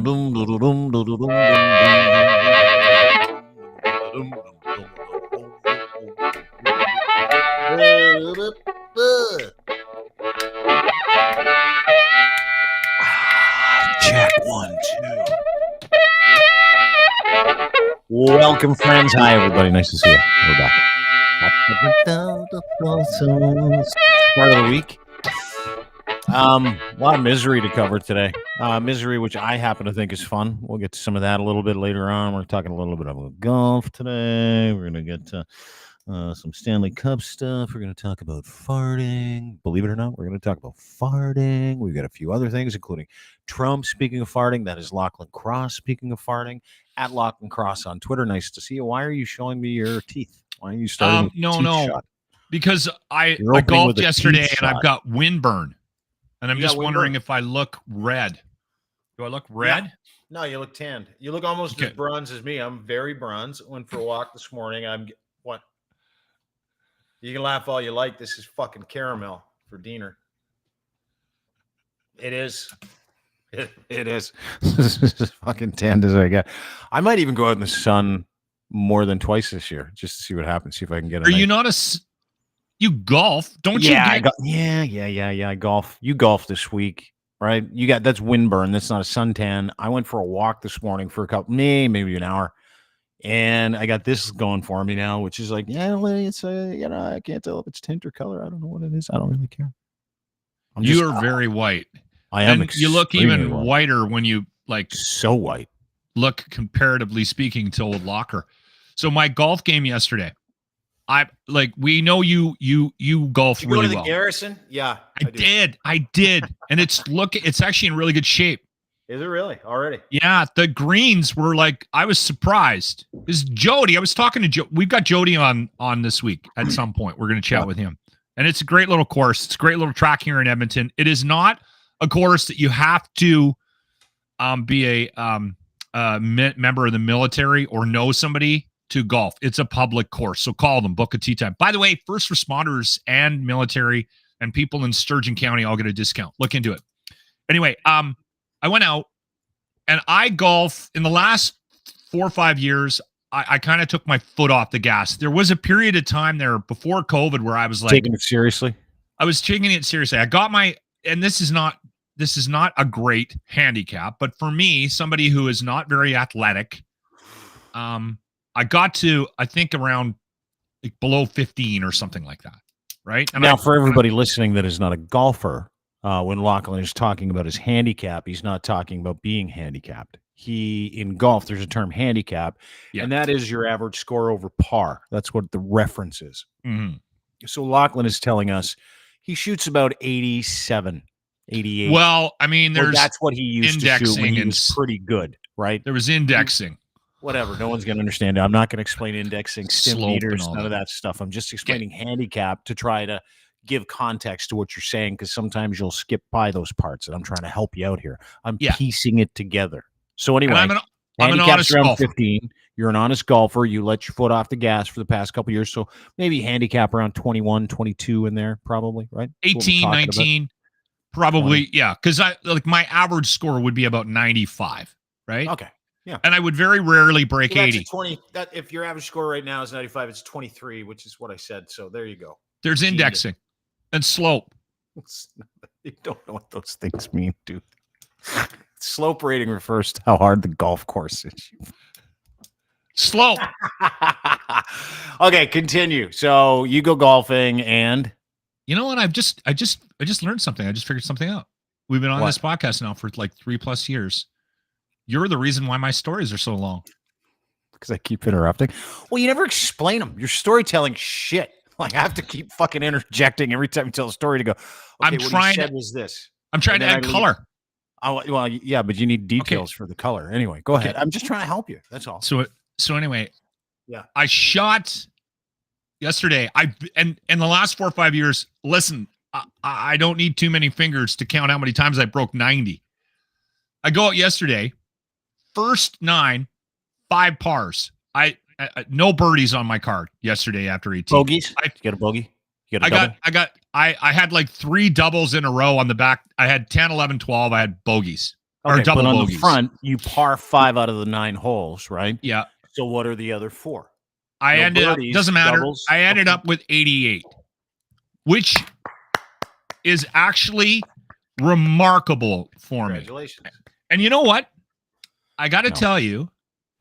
Dum, dum, dum, dum, dum, dum, dum, Check 1, 2. Welcome, friends. Hi, everybody. Nice to see you. We're back. Start of the week. A lot of misery to cover today. Misery, which I happen to think is fun. We'll get to some of that a little bit later on. We're talking a little bit about golf today. We're going to get to some Stanley Cup stuff. We're going to talk about farting. Believe it or not, we're going to talk about farting. We've got a few other things, including Trump speaking of farting. That is Lochlin Cross speaking of farting. At Lochlin Cross on Twitter. Nice to see you. Why are you showing me your teeth? Why are you starting with a teeth shot? Because I golfed yesterday and I've got windburn. And I'm just wondering if I look red. Do I look red? Yeah. No, you look tanned. You look almost as bronze as me. I'm very bronze. Went for a walk this morning. What? You can laugh all you like. This is fucking caramel for Diener. It is. It is. This is as fucking tanned as I get. I might even go out in the sun more than twice this year just to see what happens. See if I can get. You not a? You golf, don't you? Yeah, I golf. You golf this week, right? That's windburn. That's not a suntan. I went for a walk this morning for maybe an hour, and I got this going for me now, which is like, it's I can't tell if it's tint or color. I don't know what it is. I don't really care. You are very white. I am. And you look even whiter when you so white. Look comparatively speaking to old Locker. So my golf game yesterday. We know you golf really well. Did you go to the Garrison? Yeah, I did. And it's actually in really good shape. Is it really? Already? Yeah, the greens were I was surprised. Is Jody? I was talking to Joe. We've got Jody on this week at some point. We're going to chat with him. And it's a great little course. It's a great little track here in Edmonton. It is not a course that you have to be a member of the military or know somebody to golf. It's a public course, so call them, book a tee time. By the way, first responders and military and people in Sturgeon County all get a discount. Look into it. Anyway, I went out and I golf in the last 4 or 5 years. I kind of took my foot off the gas. There was a period of time there before COVID where I was taking it seriously. I was taking it seriously. I got and this is not a great handicap, but for me, somebody who is not very athletic, I got to, I think, around below 15 or something like that, right? And now, for everybody listening that is not a golfer, when Lochlin is talking about his handicap, he's not talking about being handicapped. In golf, there's a term handicap, and that is your average score over par. That's what the reference is. Mm-hmm. So Lochlin is telling us he shoots about 87, 88. Well, I mean, that's what he used to shoot when he was pretty good, right? There was indexing. Whatever, no one's going to understand it. I'm not going to explain indexing, stim meters, none of that stuff. I'm just explaining handicap to try to give context to what you're saying, because sometimes you'll skip by those parts, and I'm trying to help you out here. I'm piecing it together. So anyway, I'm an honest around golfer. 15. You're an honest golfer. You let your foot off the gas for the past couple of years, so maybe handicap around 21, 22 in there, probably, right? 18, 19, probably, 20. Yeah, because my average score would be about 95, right? Okay. Yeah. And I would very rarely break 80. If your average score right now is 95, it's 23, which is what I said. So there you go. There's indexing and slope. You don't know what those things mean, dude. Slope rating refers to how hard the golf course is. Slope. Okay, continue. So you go golfing, and you know what? I just learned something. I just figured something out. We've been on this podcast now for 3+ years. You're the reason why my stories are so long. Because I keep interrupting. Well, you never explain them. Your storytelling shit. I have to keep fucking interjecting every time you tell a story to go, okay, I'm trying to add color. Oh, well, yeah, but you need details for the color. Anyway, go ahead. I'm just trying to help you. That's all. So anyway, yeah. I shot yesterday. And in the last 4 or 5 years, listen, I don't need too many fingers to count how many times I broke 90. I go out yesterday. First 9, 5 pars. I no birdies on my card yesterday after 18. Bogeys? You got a bogey? You got a double? I had 3 doubles in a row on the back. I had 10, 11, 12. I had bogeys. or double but on bogeys. the front, you par 5 out of the 9 holes, right? Yeah. So what are the other 4? I No ended up, birdies, doesn't matter. doubles? I ended Okay. up with 88, which is actually remarkable for me. Congratulations. And you know what? I got to No. tell you,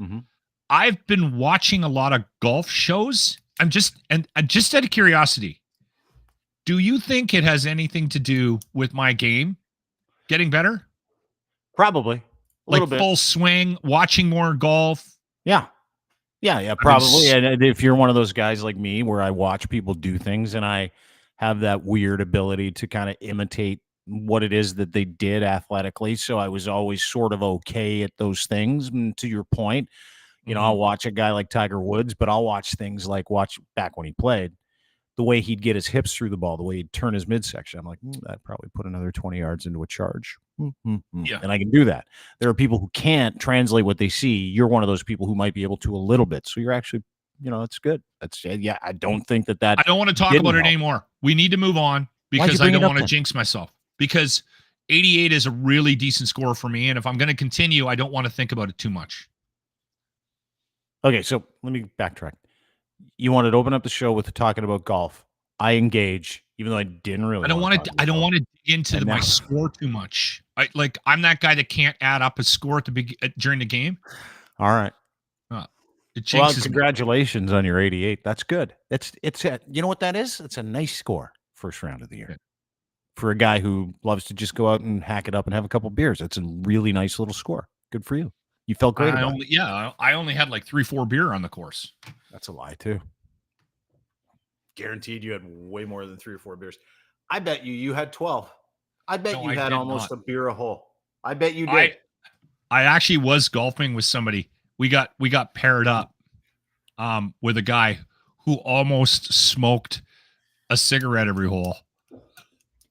Mhm. I've been watching a lot of golf shows. I'm just out of curiosity. Do you think it has anything to do with my game getting better? Probably. A Like little bit. full swing, watching more golf. Yeah, probably. And if you're one of those guys like me where I watch people do things and I have that weird ability to kind of imitate what it is that they did athletically, so I was always sort of okay at those things. And to your point, I'll watch a guy like Tiger Woods, but I'll watch things like back when he played, the way he'd get his hips through the ball, the way he'd turn his midsection. I'm like, that probably put another 20 yards into a charge. Yeah. And I can do that. There are people who can't translate what they see. You're one of those people who might be able to a little bit. So you're actually, it's good. That's, yeah, I don't think that. I don't want to talk about it anymore. We need to move on because I don't want to jinx myself, because 88 is a really decent score for me. And if I'm going to continue, I don't want to think about it too much. Okay, so let me backtrack. You wanted to open up the show with talking about golf. I engage, even though I didn't really. I don't want to dig into my score too much. I'm that guy that can't add up a score during the game. All right. It jinxes me. Congratulations on your 88. That's good. It's you know what that is? It's a nice score first round of the year. For a guy who loves to just go out and hack it up and have a couple beers. It's a really nice little score. Good for you. You felt great about it. Yeah, I only had like 3-4 beer on the course. That's a lie too. Guaranteed you had way more than 3 or 4 beers. I bet you had 12. I bet you had almost a beer a hole. I bet you did. I actually was golfing with somebody. We got paired up with a guy who almost smoked a cigarette every hole.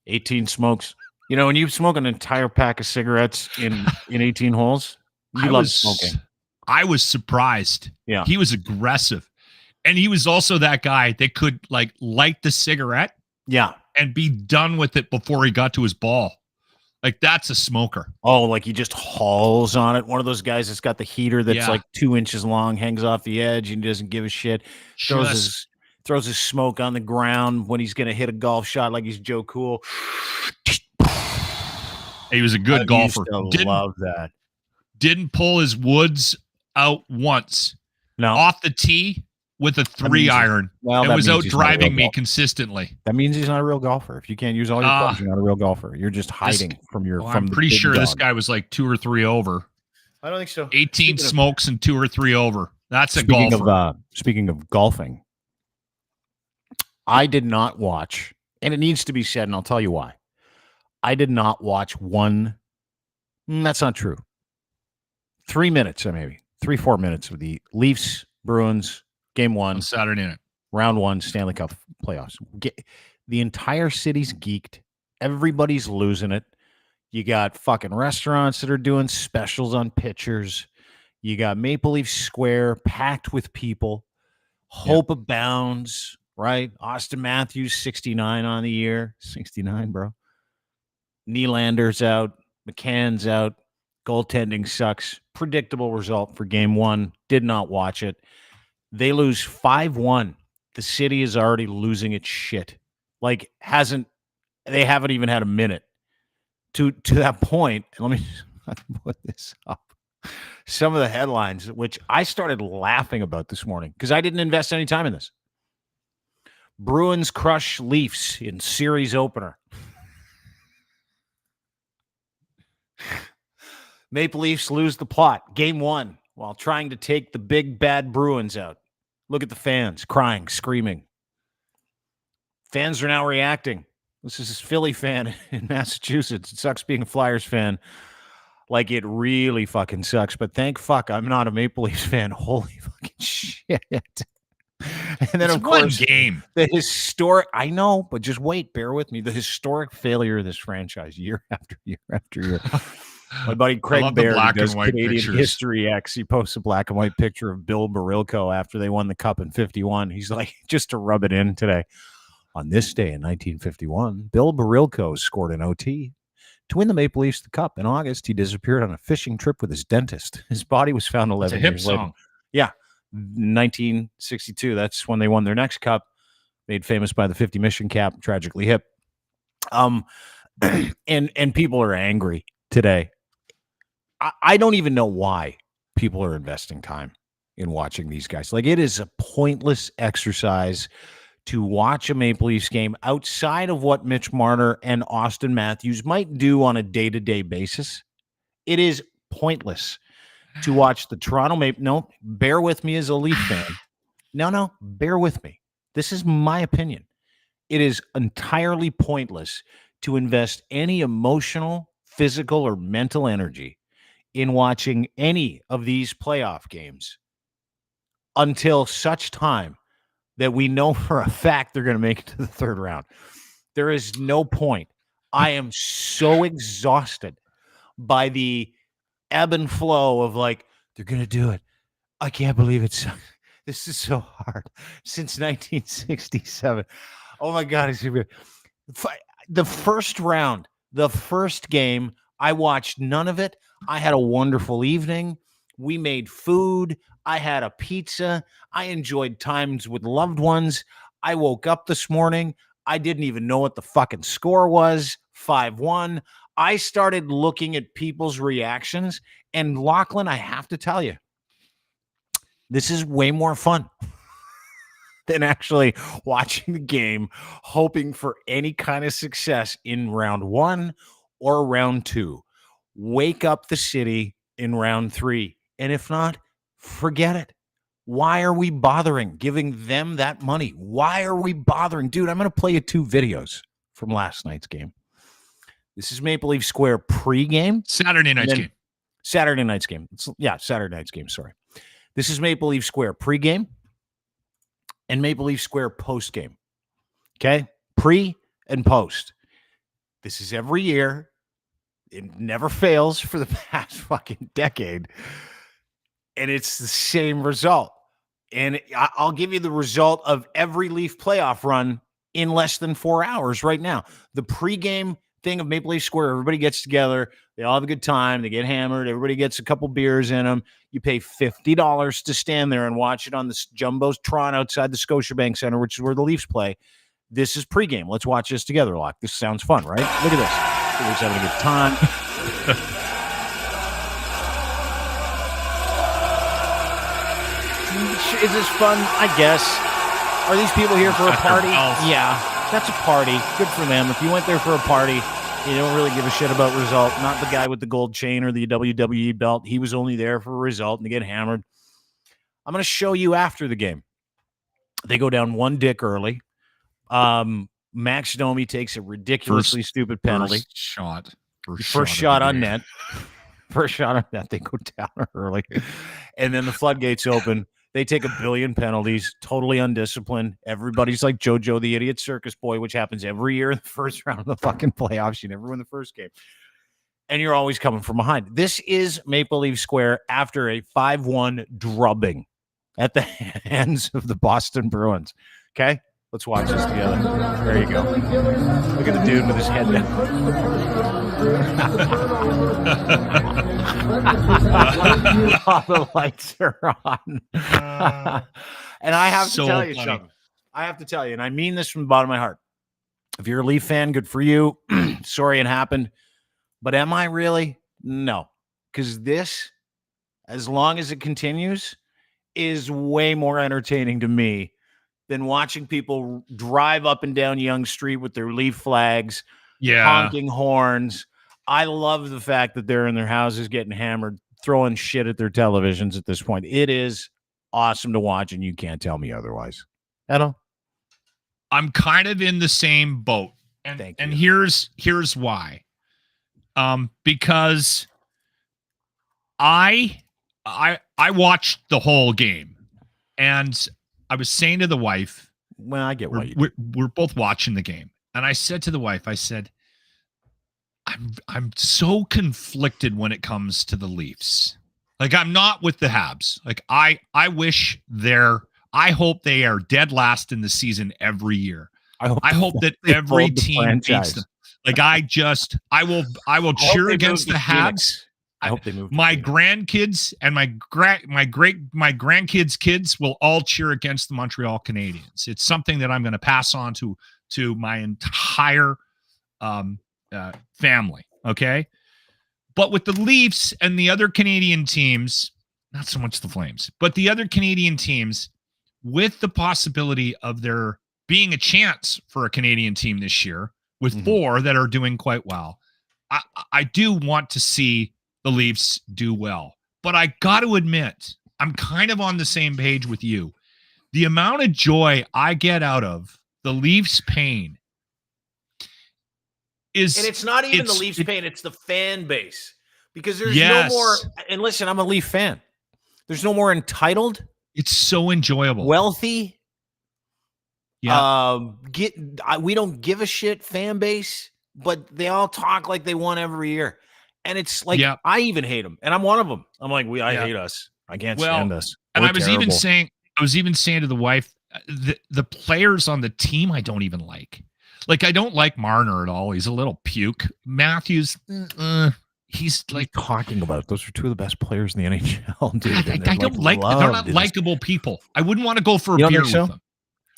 18 smokes. When you smoke an entire pack of cigarettes in 18 holes, you love smoking. I was surprised. Yeah. He was aggressive. And he was also that guy that could light the cigarette. Yeah. And be done with it before he got to his ball. That's a smoker. Oh, like he just hauls on it. One of those guys that's got the heater that's like 2 inches long, hangs off the edge, and he doesn't give a shit. Throws his smoke on the ground when he's going to hit a golf shot like he's Joe Cool. He was a good golfer. Love that. Didn't pull his woods out once. No. Off the tee with a 3-iron. And was out driving me consistently. That means he's not a real golfer. If you can't use all your clubs, you're not a real golfer. You're just hiding from your. I'm pretty sure this guy was like 2 or 3 over. I don't think so. 18 smokes and 2 or 3 over. That's a golfer. Speaking of golfing, I did not watch, and it needs to be said, and I'll tell you why. I did not watch one. That's not true. 3 minutes, or maybe 3-4 minutes of the Leafs Bruins game 1 on Saturday night, round 1 Stanley Cup playoffs. The entire city's geeked. Everybody's losing it. You got fucking restaurants that are doing specials on pitchers. You got Maple Leaf Square packed with people. Hope abounds, right? Austin Matthews, 69 on the year. 69, bro. Nylander's out. McCann's out. Goaltending sucks. Predictable result for game 1. Did not watch it. They lose 5-1. The city is already losing its shit. They haven't even had a minute. To that point, let me put this up. Some of the headlines, which I started laughing about this morning because I didn't invest any time in this. Bruins crush Leafs in series opener. Maple Leafs lose the plot. Game 1 while trying to take the big bad Bruins out. Look at the fans crying, screaming. Fans are now reacting. This is a Philly fan in Massachusetts. It sucks being a Flyers fan. It really fucking sucks. But thank fuck I'm not a Maple Leafs fan. Holy fucking shit. And then, of course, game. The historic, I know, but just wait, bear with me. The historic failure of this franchise year after year after year. My buddy Craig Baird does Canadian History X. He posts a black and white picture of Bill Barilko after they won the cup in 51. He's like, just to rub it in today. On this day in 1951, Bill Barilko scored an OT To win the Maple Leafs the cup in August, he disappeared on a fishing trip with his dentist. His body was found 11 It's a hip years later. song. Yeah, 1962. That's when they won their next cup, made famous by the 50 mission cap, tragically hip. And people are angry today. I don't even know why people are investing time in watching these guys. Like, it is a pointless exercise to watch a Maple Leafs game outside of what Mitch Marner and Austin Matthews might do on a day-to-day basis. It is pointless to watch the Toronto Maple. No, bear with me as a Leaf fan. No, bear with me. This is my opinion. It is entirely pointless to invest any emotional, physical, or mental energy in watching any of these playoff games until such time that we know for a fact they're going to make it to the third round. There is no point. I am so exhausted by the ebb and flow of like, they're going to do it. I can't believe it's this is so hard since 1967. Oh my God. It's the first round, the first game, I watched none of it. I had a wonderful evening. We made food. I had a pizza. I enjoyed times with loved ones. I woke up this morning. I didn't even know what the fucking score was. 5-1. I started looking at people's reactions. And Lochlin, I have to tell you, this is way more fun than actually watching the game, hoping for any kind of success in round 1 or round 2. Wake up the city in round 3. And if not, forget it. Why are we bothering giving them that money? Why are we bothering? Dude, I'm going to play you 2 videos from last night's game. This is Maple Leaf Square pregame. Saturday night's game. Saturday night's game. Saturday night's game. Sorry. This is Maple Leaf Square pregame and Maple Leaf Square postgame. Okay? Pre and post. This is every year. It never fails for the past fucking decade. And it's the same result. And I'll give you the result of every Leaf playoff run in less than 4 hours right now. The pregame thing of Maple Leaf Square, everybody gets together. They all have a good time. They get hammered. Everybody gets a couple beers in them. You pay $50 to stand there and watch it on the Jumbotron outside the Scotiabank Center, which is where the Leafs play. This is pregame. Let's watch this together, Locke. This sounds fun, right? Look at this. Everybody's having a good time. Is this fun? I guess. Are these people here for a party? Yeah, that's a party. Good for them. If you went there for a party, you don't really give a shit about result. Not the guy with the gold chain or the WWE belt. He was only there for a result and to get hammered. I'm going to show you after the game. They go down 1 dick early. Max Domi takes a ridiculously stupid penalty. First shot on net. First shot on net. They go down early. And then the floodgates open. They take a billion penalties, totally undisciplined. Everybody's like JoJo, the idiot circus boy, which happens every year in the first round of the fucking playoffs. You never win the first game. And you're always coming from behind. This is Maple Leaf Square after a 5-1 drubbing at the hands of the Boston Bruins. Okay? Let's watch this together. There you go. Look at the dude with his head down. All the lights are on. And I have to tell you something. I have to tell you, and I mean this from the bottom of my heart. If you're a Leaf fan, good for you. Sorry it happened. But am I really? No. Because this, as long as it continues, is way more entertaining to me than watching people drive up and down Yonge Street with their Leaf flags, honking horns. I love the fact that they're in their houses getting hammered, throwing shit at their televisions at this point. It is awesome to watch, and you can't tell me otherwise. Edo? I'm kind of in the same boat. And here's why. Because I watched the whole game, and I was saying to the wife, well, I get why we're both watching the game. And I said to the wife, I said, I'm so conflicted when it comes to the Leafs. Like, I'm not with the Habs. Like, I hope they are dead last in the season every year. I hope that every team beats them. Like I will cheer against the Habs. I hope they move. My grandkids and my grandkids' kids will all cheer against the Montreal Canadiens. It's something that I'm going to pass on to my entire family. Okay, but with the Leafs and the other Canadian teams, not so much the Flames, but the other Canadian teams, with the possibility of there being a chance for a Canadian team this year, with four that are doing quite well, I do want to see the Leafs do well. But I got to admit, I'm kind of on the same page with you. The amount of joy I get out of the Leafs' pain is... And it's not even the Leafs' pain, it's the fan base. Because there's no more... And listen, I'm a Leaf fan. There's no more entitled. It's so enjoyable. Wealthy. Yeah. We don't give a shit fan base, but they all talk like they won every year. And it's like, I even hate them. And I'm one of them. I'm like, I hate us. I can't stand us. And I was even saying to the wife, the players on the team, I don't even like. Like, I don't like Marner at all. He's a little puke. Matthews, he's like talking about. Those are two of the best players in the NHL, dude. I don't like. They're not likable people. I wouldn't want to go for a beer with them.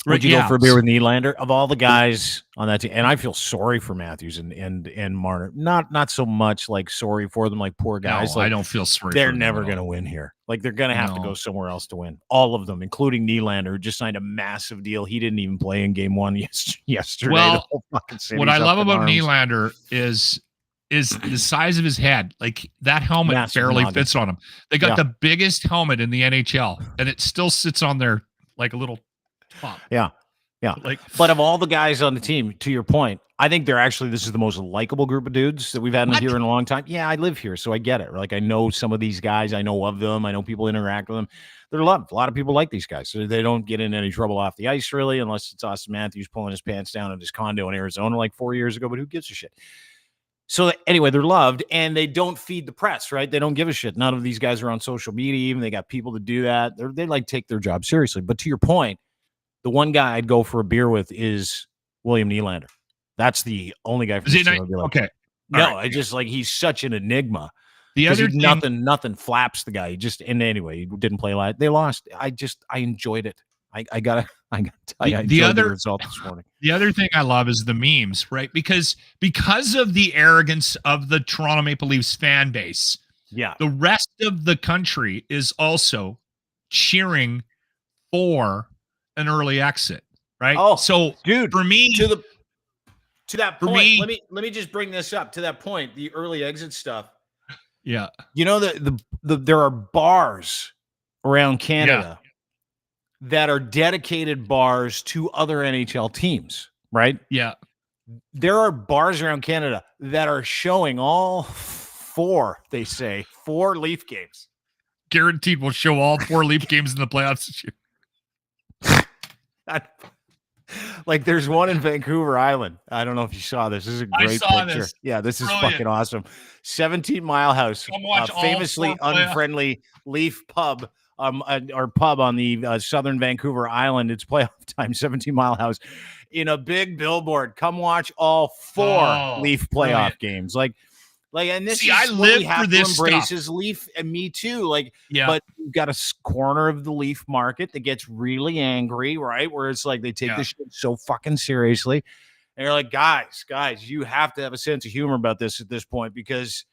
Would you go for a beer with Nylander? Of all the guys on that team, and I feel sorry for Matthews and Marner. Not so much like sorry for them, like poor guys. No, like, I don't feel sorry. They're never going to win here. Like they're going to have to go somewhere else to win. All of them, including Nylander, who just signed a massive deal. He didn't even play in Game 1 yesterday. Well, what I love about Nylander is the size of his head. Like that helmet barely fits on him. They got the biggest helmet in the NHL, and it still sits on there like a little top. Yeah. But of all the guys on the team, to your point, I think this is the most likable group of dudes that we've had here in a long time. Yeah, I live here, so I get it. Like I know some of these guys. I know of them. I know people interact with them. They're loved. A lot of people like these guys, so they don't get in any trouble off the ice, really, unless it's Austin Matthews pulling his pants down at his condo in Arizona like 4 years ago. But who gives a shit? So anyway, they're loved, and they don't feed the press, right? They don't give a shit. None of these guys are on social media. Even they got people to do that. They like take their job seriously. But to your point, the one guy I'd go for a beer with is William Nylander. That's the only guy. Okay. No, I just like he's such an enigma. The other nothing flaps the guy. He just anyway, he didn't play live. They lost. I enjoyed it. I gotta tell you, I enjoyed the result this morning. The other thing I love is the memes, right? Because of the arrogance of the Toronto Maple Leafs fan base. Yeah. The rest of the country is also cheering for an early exit, right? Oh, so dude, for me, to that point, let me just bring this up to that point, the early exit stuff. Yeah. You know, there are bars around Canada that are dedicated bars to other NHL teams, right? Yeah. There are bars around Canada that are showing all four Leaf games. Guaranteed we'll show all 4 Leaf games in the playoffs this year. Like there's one in Vancouver Island. I don't know if you saw this. This is a great picture. Yeah, this is fucking awesome. 17 Mile House, famously unfriendly Leaf pub, or pub on the southern Vancouver Island. It's playoff time. 17 Mile House in a big billboard. Come watch all 4 Leaf playoff games. And this is I what live we have for this to embrace stuff. is Leaf, and me too. But you've got a corner of the Leaf market that gets really angry, right? Where it's like they take this shit so fucking seriously. And you're like, guys, you have to have a sense of humor about this at this point, because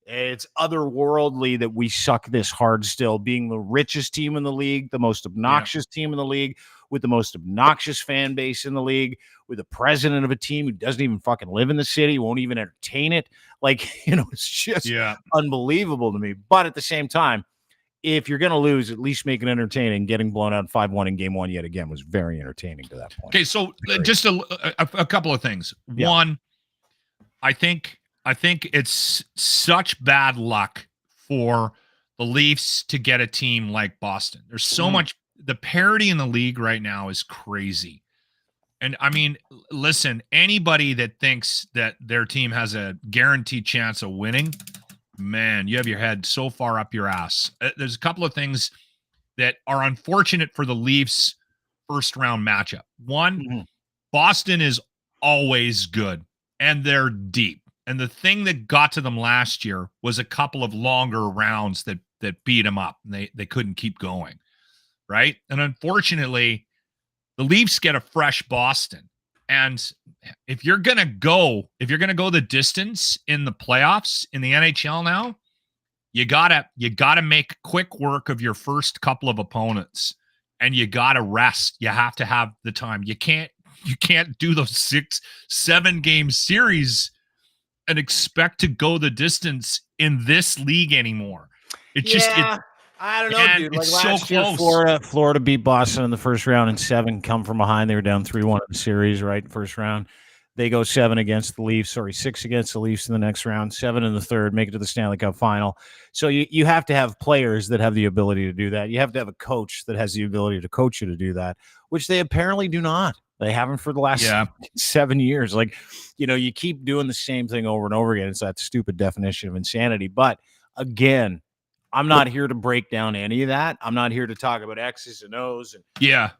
it's otherworldly that we suck this hard still, being the richest team in the league, the most obnoxious team in the league, with the most obnoxious fan base in the league, with the president of a team who doesn't even fucking live in the city, won't even entertain it. It's just unbelievable to me. But at the same time, if you're going to lose, at least make it entertaining. Getting blown out 5-1 in Game 1 yet again was very entertaining to that point. Okay, so just a couple of things. Yeah. One, I think it's such bad luck for the Leafs to get a team like Boston. There's so much. The parity in the league right now is crazy. And I mean, listen, anybody that thinks that their team has a guaranteed chance of winning, man, you have your head so far up your ass. There's a couple of things that are unfortunate for the Leafs first round matchup. One, Boston is always good. and they're deep. And the thing that got to them last year was a couple of longer rounds that beat them up. And they couldn't keep going, right? And unfortunately, the Leafs get a fresh Boston. And if you're gonna go the distance in the playoffs in the NHL now, you gotta make quick work of your first couple of opponents, and you gotta rest. You have to have the time. You can't do those 6-7 game series and expect to go the distance in this league anymore. I don't know, dude. Like it's last so year, close. Florida beat Boston in the first round in 7, come from behind. They were down 3-1 in the series, right? First round. They go 7 against the Leafs, 6 against the Leafs in the next round, 7 in the third, make it to the Stanley Cup final. So you have to have players that have the ability to do that. You have to have a coach that has the ability to coach you to do that, which they apparently do not. They haven't for the last 7 years. Like, you keep doing the same thing over and over again. It's that stupid definition of insanity. But again, I'm not here to break down any of that. I'm not here to talk about X's and O's and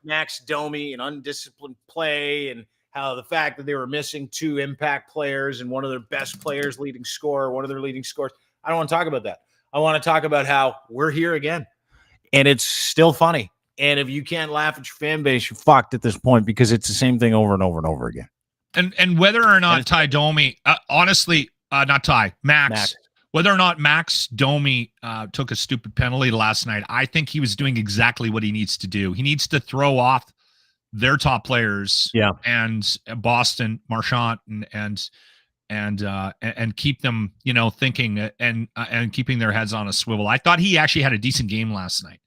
Max Domi and undisciplined play and how the fact that they were missing 2 impact players and one of their best players leading scorer, one of their leading scorers. I don't want to talk about that. I want to talk about how we're here again. And it's still funny. And if you can't laugh at your fan base, you're fucked at this point because it's the same thing over and over and over again. And whether or not Ty Domi, honestly, not Ty, Max. Whether or not Max Domi took a stupid penalty last night, I think he was doing exactly what he needs to do. He needs to throw off their top players, and Boston, Marchand, and keep them, thinking and keeping their heads on a swivel. I thought he actually had a decent game last night.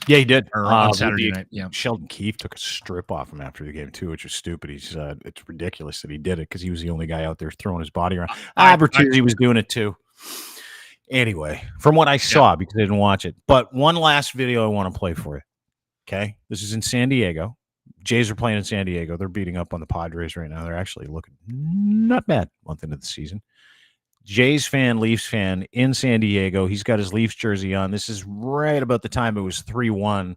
Yeah, he did. Or on Saturday night. Yeah, Sheldon Keefe took a strip off him after the game too, which was stupid. It's ridiculous that he did it because he was the only guy out there throwing his body around. Bertuzzi was doing it too. Anyway, from what I saw, because I didn't watch it. But one last video I want to play for you. Okay. This is in San Diego. Jays are playing in San Diego. They're beating up on the Padres right now. They're actually looking not bad month into the season. Jays fan, Leafs fan in San Diego. He's got his Leafs jersey on. This is right about the time it was 3-1.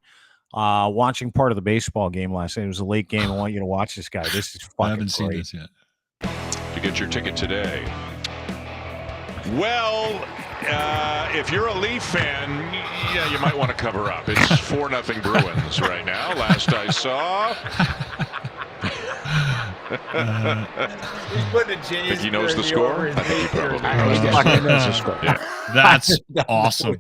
Watching part of the baseball game last night. It was a late game. I want you to watch this guy. This is fucking great. I haven't seen this yet. To get your ticket today. Well, if you're a Leaf fan, you might want to cover up. It's 4-0 Bruins right now, last I saw. He's putting a Jays. Think he knows the score? I think he probably knows the score. Yeah. That's awesome.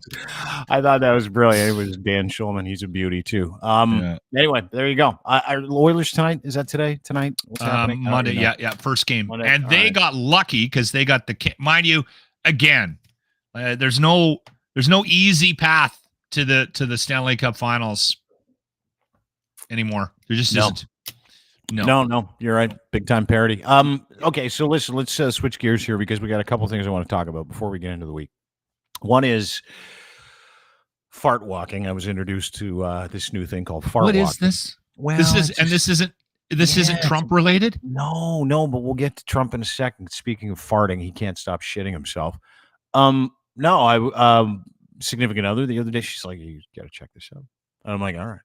I thought that was brilliant. It was Dan Schulman. He's a beauty too. Anyway, there you go. Are Oilers tonight? Is that today? Tonight? What's happening? Monday. Yeah. First game. Monday. And they got lucky because they got mind you, again, there's no easy path to the Stanley Cup Finals anymore. There just isn't. No, you're right. Big time parody. Okay, so listen, let's switch gears here because we got a couple things I want to talk about before we get into the week. One is FartWalking. I was introduced to this new thing called FartWalking. What is this? Well, this isn't Trump related? No, but we'll get to Trump in a second. Speaking of farting, he can't stop shitting himself. Significant other the other day, she's like, you got to check this out. And I'm like, all right.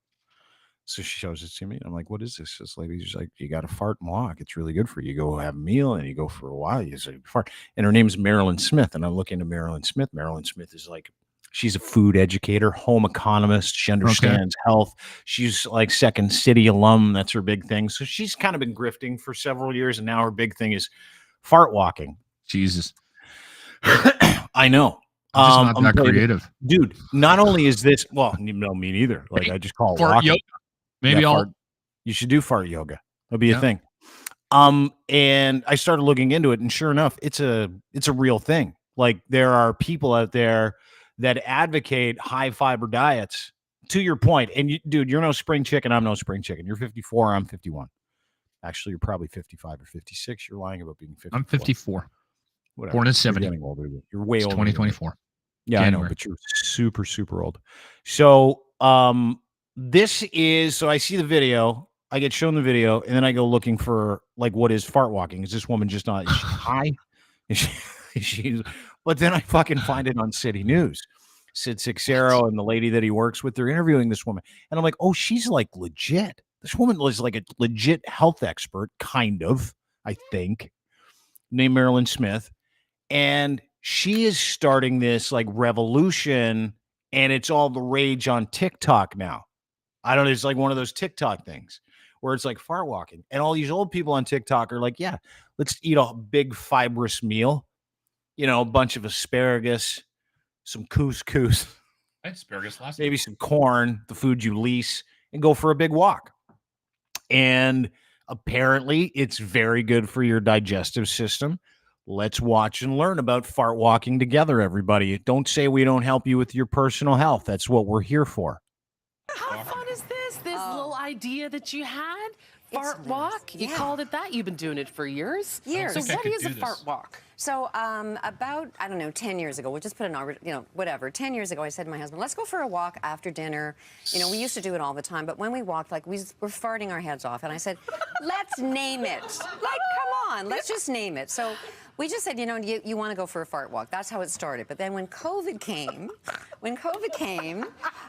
So she shows it to me. I'm like, what is this? This lady's like, you got to fart and walk. It's really good for you. You go have a meal and you go for a while. You say fart. And her name's Marilyn Smith. And I'm looking at Marilyn Smith. Marilyn Smith is like, she's a food educator, home economist. She understands health. She's like Second City alum. That's her big thing. So she's kind of been grifting for several years. And now her big thing is FartWalking. Jesus. I know. I'm just not that creative. Dude, not only is this, well, no, me neither. Like I just call it walking. Yoga. Maybe you should do fart yoga. It'll be a thing. And I started looking into it, and sure enough, it's a real thing. Like there are people out there that advocate high fiber diets. To your point, and dude, you're no spring chicken. I'm no spring chicken. You're 54. I'm 51. Actually, you're probably 55 or 56. You're lying about being 54. I'm 54. Whatever. Born in 70. You're older. You're way older. 2024. Yeah, January. I know, but you're super, super old. So, this is, so I see the video, I get shown the video, and then I go looking for, like, what is FartWalking? Is this woman just not, is she high? Is she, but then I fucking find it on City News. Sid Sixero and the lady that he works with, they're interviewing this woman. And I'm like, oh, she's like legit. This woman was like a legit health expert, kind of, I think. named Marilyn Smith, and she is starting this like revolution, and it's all the rage on TikTok now. I don't know. It's like one of those TikTok things where it's like fart walking, and all these old people on TikTok are like, yeah, let's eat a big fibrous meal, a bunch of asparagus, some couscous, I had asparagus last maybe some corn, the food you lease, and go for a big walk. And apparently it's very good for your digestive system. Let's watch and learn about fart walking together, everybody. Don't say we don't help you with your personal health. That's what we're here for. How fun is this? This little idea that you had? Fart walk? You called it that? You've been doing it for years? Years. So I what could is do a this. fart walk? So about, I don't know, 10 years ago, we'll just put whatever. 10 years ago, I said to my husband, let's go for a walk after dinner. We used to do it all the time, but when we walked, like, we were farting our heads off. And I said, let's name it. Like, come on, let's just name it. So we just said, you want to go for a fart walk. That's how it started. But then when COVID came,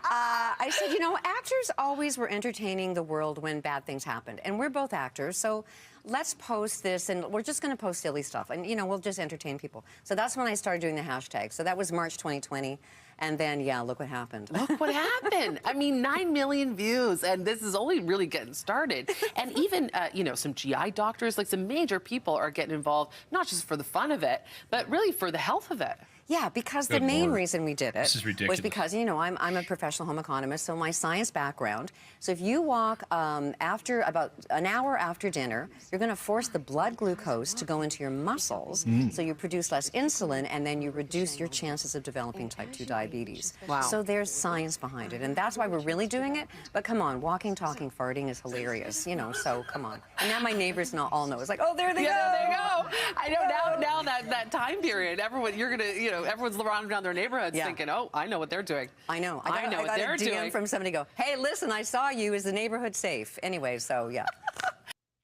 I said, actors always were entertaining the world when bad things happened. And we're both actors, so let's post this, and we're just going to post silly stuff. And, we'll just entertain people. So that's when I started doing the hashtag. So that was March 2020. And then, yeah, look what happened. Look what happened. I mean, 9 million views, and this is only really getting started. And even, some GI doctors, like some major people are getting involved, not just for the fun of it, but really for the health of it. Yeah, because Good the main Lord. reason we did it This is ridiculous. was because, I'm a professional home economist, so my science background. So if you walk after about an hour after dinner, you're going to force the blood glucose to go into your muscles, so you produce less insulin, and then you reduce your chances of developing type 2 diabetes. Wow. So there's science behind it, and that's why we're really doing it. But come on, walking, talking, farting is hilarious, so come on. And now my neighbors all know. It's like, oh, there they go. There you go. I know now that time period, everyone's around their neighborhoods thinking, oh, I know what they're doing. I know. I know what they're a DM doing. from somebody go, hey, listen, I saw you. Is the neighborhood safe? Anyway, so yeah.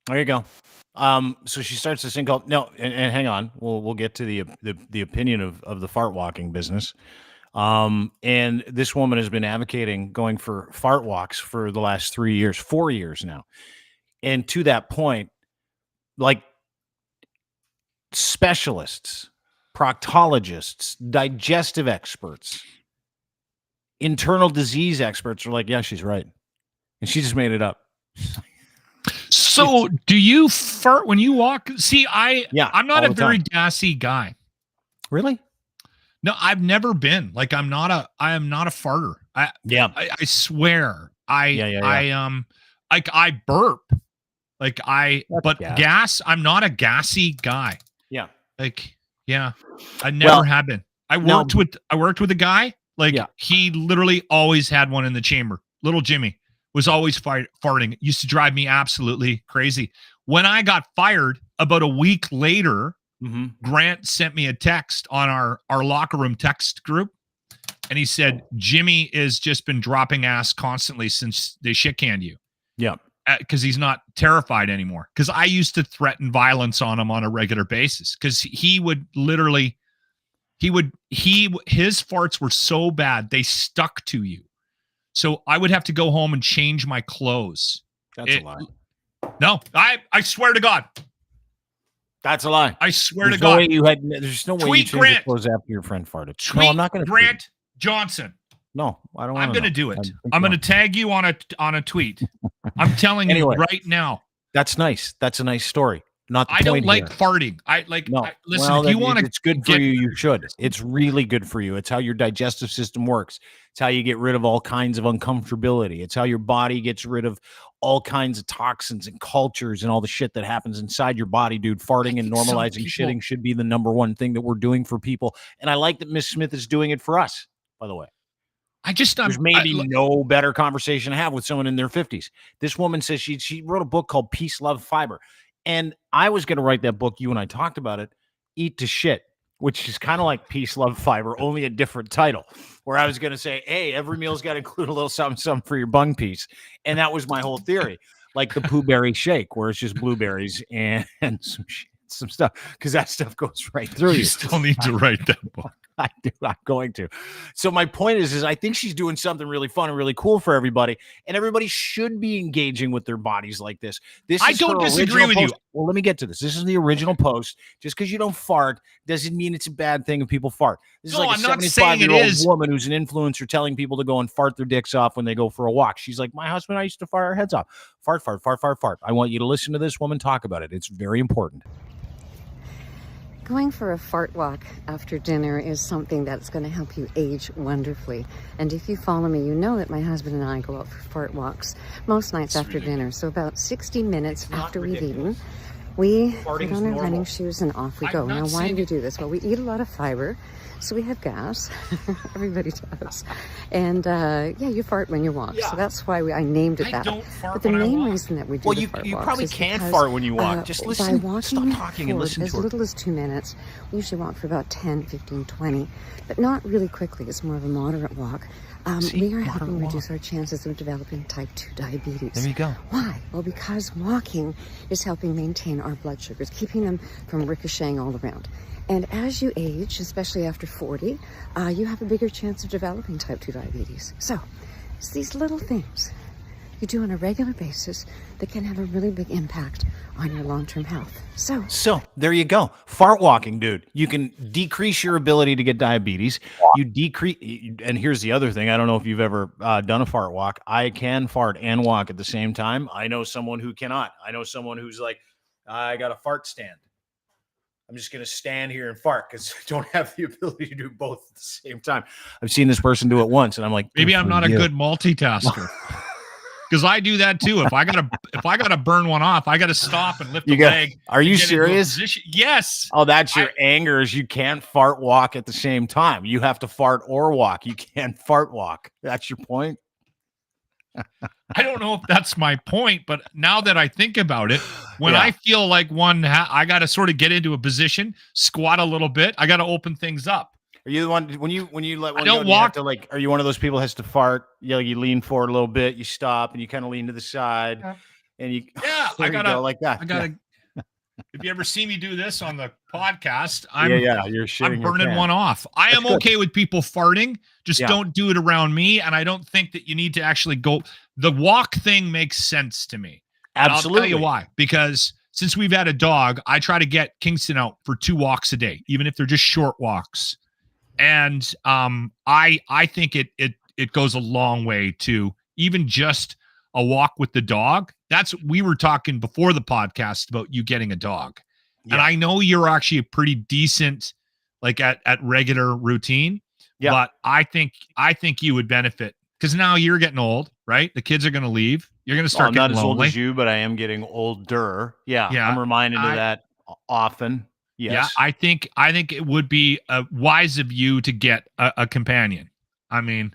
There you go. So she starts this thing called and hang on, we'll get to the opinion of the fart walking business. And this woman has been advocating going for fart walks for the last 4 years now. And to that point, like specialists, proctologists, digestive experts, internal disease experts are like, yeah, she's right. And she just made it up. So do you fart when you walk? See, I'm not all a the very time. gassy guy. Really? No, I've never been. Like, I am not a farter. I swear. I burp. But gas, I'm not a gassy guy. Yeah. I never have been. I worked with a guy, he literally always had one in the chamber. Little Jimmy was always farting. It used to drive me absolutely crazy. When I got fired about a week later, Grant sent me a text on our locker room text group, and he said, Jimmy has just been dropping ass constantly since they shit canned you. Yeah. Because he's not terrified anymore. Because I used to threaten violence on him on a regular basis. Because he would literally, his farts were so bad, they stuck to you. So I would have to go home and change my clothes. That's a lie. No, I swear to God. That's a lie. I swear there's to God. There's no way Tweet you change Grant. your clothes after your friend farted. Tweet No, I'm not going to. Grant Johnson. No, I don't. I'm going to do it. I'm going to tag you on a tweet. I'm telling you right now. That's nice. That's a nice story. Not the I don't point like here. farting. Listen, well, if you want to, it's good for you. You should. It's really good for you. It's how your digestive system works. It's how you get rid of all kinds of uncomfortability. It's how your body gets rid of all kinds of toxins and cultures and all the shit that happens inside your body, dude. Farting and normalizing shitting should be the number one thing that we're doing for people. And I like that Miss Smith is doing it for us, by the way. There's maybe no better conversation to have with someone in their 50s. This woman says she wrote a book called Peace, Love, Fiber. And I was going to write that book. You and I talked about it, Eat to Shit, which is kind of like Peace, Love, Fiber, only a different title, where I was going to say, hey, every meal's got to include a little something for your bung piece. And that was my whole theory, like the Pooh Berry shake, where it's just blueberries and some shit. some stuff because that stuff goes right through You still need to write that book. I do. I'm going to. So my point is I think she's doing something really fun and really cool for everybody, and everybody should be engaging with their bodies like this. I don't disagree with you. Well, let me get to this. This is the original post. Just because you don't fart doesn't mean it's a bad thing if people fart. This is like I'm a not saying it 75-year-old is. woman who's an influencer telling people to go and fart their dicks off when they go for a walk. She's like, my husband and I used to fart our heads off. Fart, fart, fart, fart, fart. I want you to listen to this woman talk about it. It's very important. Going for a fart walk after dinner is something that's going to help you age wonderfully. And if you follow me, you know that my husband and I go out for fart walks most nights after dinner. So about 60 minutes after we've eaten, we put on our running shoes and off we go. Now, why do we do this? Well, we eat a lot of fiber, so we have gas. Everybody does. And yeah, you fart when you walk. So that's why I named it that. But the main reason that we do the fart you walks probably is can't because, fart when you walk. Just listen. By walking Stop talking and listen to as her. little as 2 minutes, we usually walk for about 10, 15, 20, but not really quickly. It's more of a moderate walk. We are helping reduce our chances of developing type 2 diabetes. There you go. Why? Well, because walking is helping maintain our blood sugars, keeping them from ricocheting all around. And as you age, especially after 40, you have a bigger chance of developing type 2 diabetes. So it's these little things you do on a regular basis that can have a really big impact on your long-term health. So there you go. Fart walking, dude. You can decrease your ability to get diabetes. You decrease, and here's the other thing. I don't know if you've ever done a fart walk. I can fart and walk at the same time. I know someone who cannot. I know someone who's like, I got a fart stand. I'm just going to stand here and fart because I don't have the ability to do both at the same time. I've seen this person do it once, and I'm like, maybe I'm not a good multitasker. Because I do that too. If I gotta burn one off, I gotta stop and lift the leg. Are you serious? Yes. Oh, that's your anger is you can't fart walk at the same time. You have to fart or walk. You can't fart walk. That's your point. I don't know if that's my point, but now that I think about it, when I feel like I got to sort of get into a position, squat a little bit. I got to open things up. Are you the one when you let one I don't go, walk you are you one of those people who has to fart? You lean forward a little bit, you stop, and you kind of lean to the side, and you I gotta go like that. I gotta. If you ever see me do this on the podcast, I'm burning one off. I am okay with people farting. Just don't do it around me. And I don't think that you need to actually go. The walk thing makes sense to me. Absolutely. And I'll tell you why. Because since we've had a dog, I try to get Kingston out for 2 walks a day, even if they're just short walks. And I think it goes a long way to even just a walk with the dog. We were talking before the podcast about you getting a dog. Yeah. And I know you're actually a pretty decent, like at regular routine. Yeah. But I think you would benefit because now you're getting old, right? The kids are going to leave. You're going to start getting lonely. I'm not as old as you, but I am getting older. Yeah. I'm reminded of that often. Yes. Yeah. I think it would be wise of you to get a companion. I mean,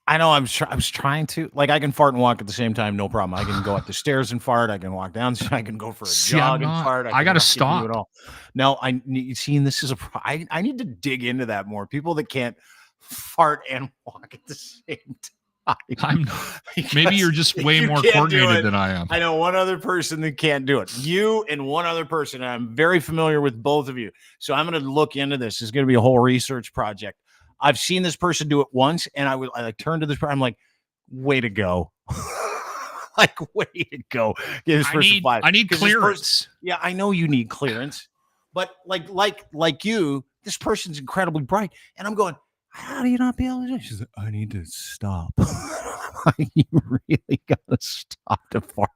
I know I was trying to, like, I can fart and walk at the same time. No problem. I can go up the stairs and fart. I can walk down. I can go for a jog and fart. I got to stop. No, I need to dig into that more. People that can't fart and walk at the same time. Maybe you're just way more coordinated than I am. I know one other person that can't do it. You and one other person. And I'm very familiar with both of you. So I'm going to look into this. It's going to be a whole research project. I've seen this person do it once, and I turned to this person. I'm like, way to go. Like, way to go. Give this person 5. I need clearance. Yeah, I know you need clearance. But like you, this person's incredibly bright. And I'm going, how do you not be able to do it? She's like, I need to stop. You really got to stop to fart.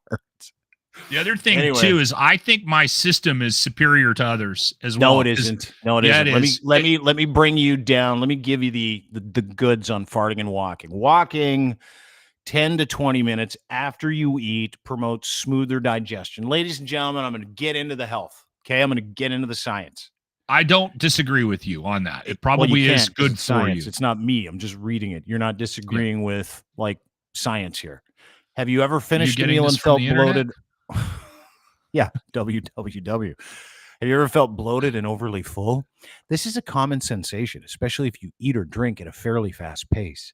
The other thing too is I think my system is superior to others as well. No, it isn't. No, it isn't. Let me bring you down. Let me give you the goods on farting and walking. Walking 10 to 20 minutes after you eat promotes smoother digestion. Ladies and gentlemen, I'm going to get into the health. Okay, I'm going to get into the science. I don't disagree with you on that. It probably is good for you. It's not me. I'm just reading it. You're not disagreeing with like science here. Have you ever finished a meal and felt bloated? Yeah, www. Have you ever felt bloated and overly full? This is a common sensation, especially if you eat or drink at a fairly fast pace.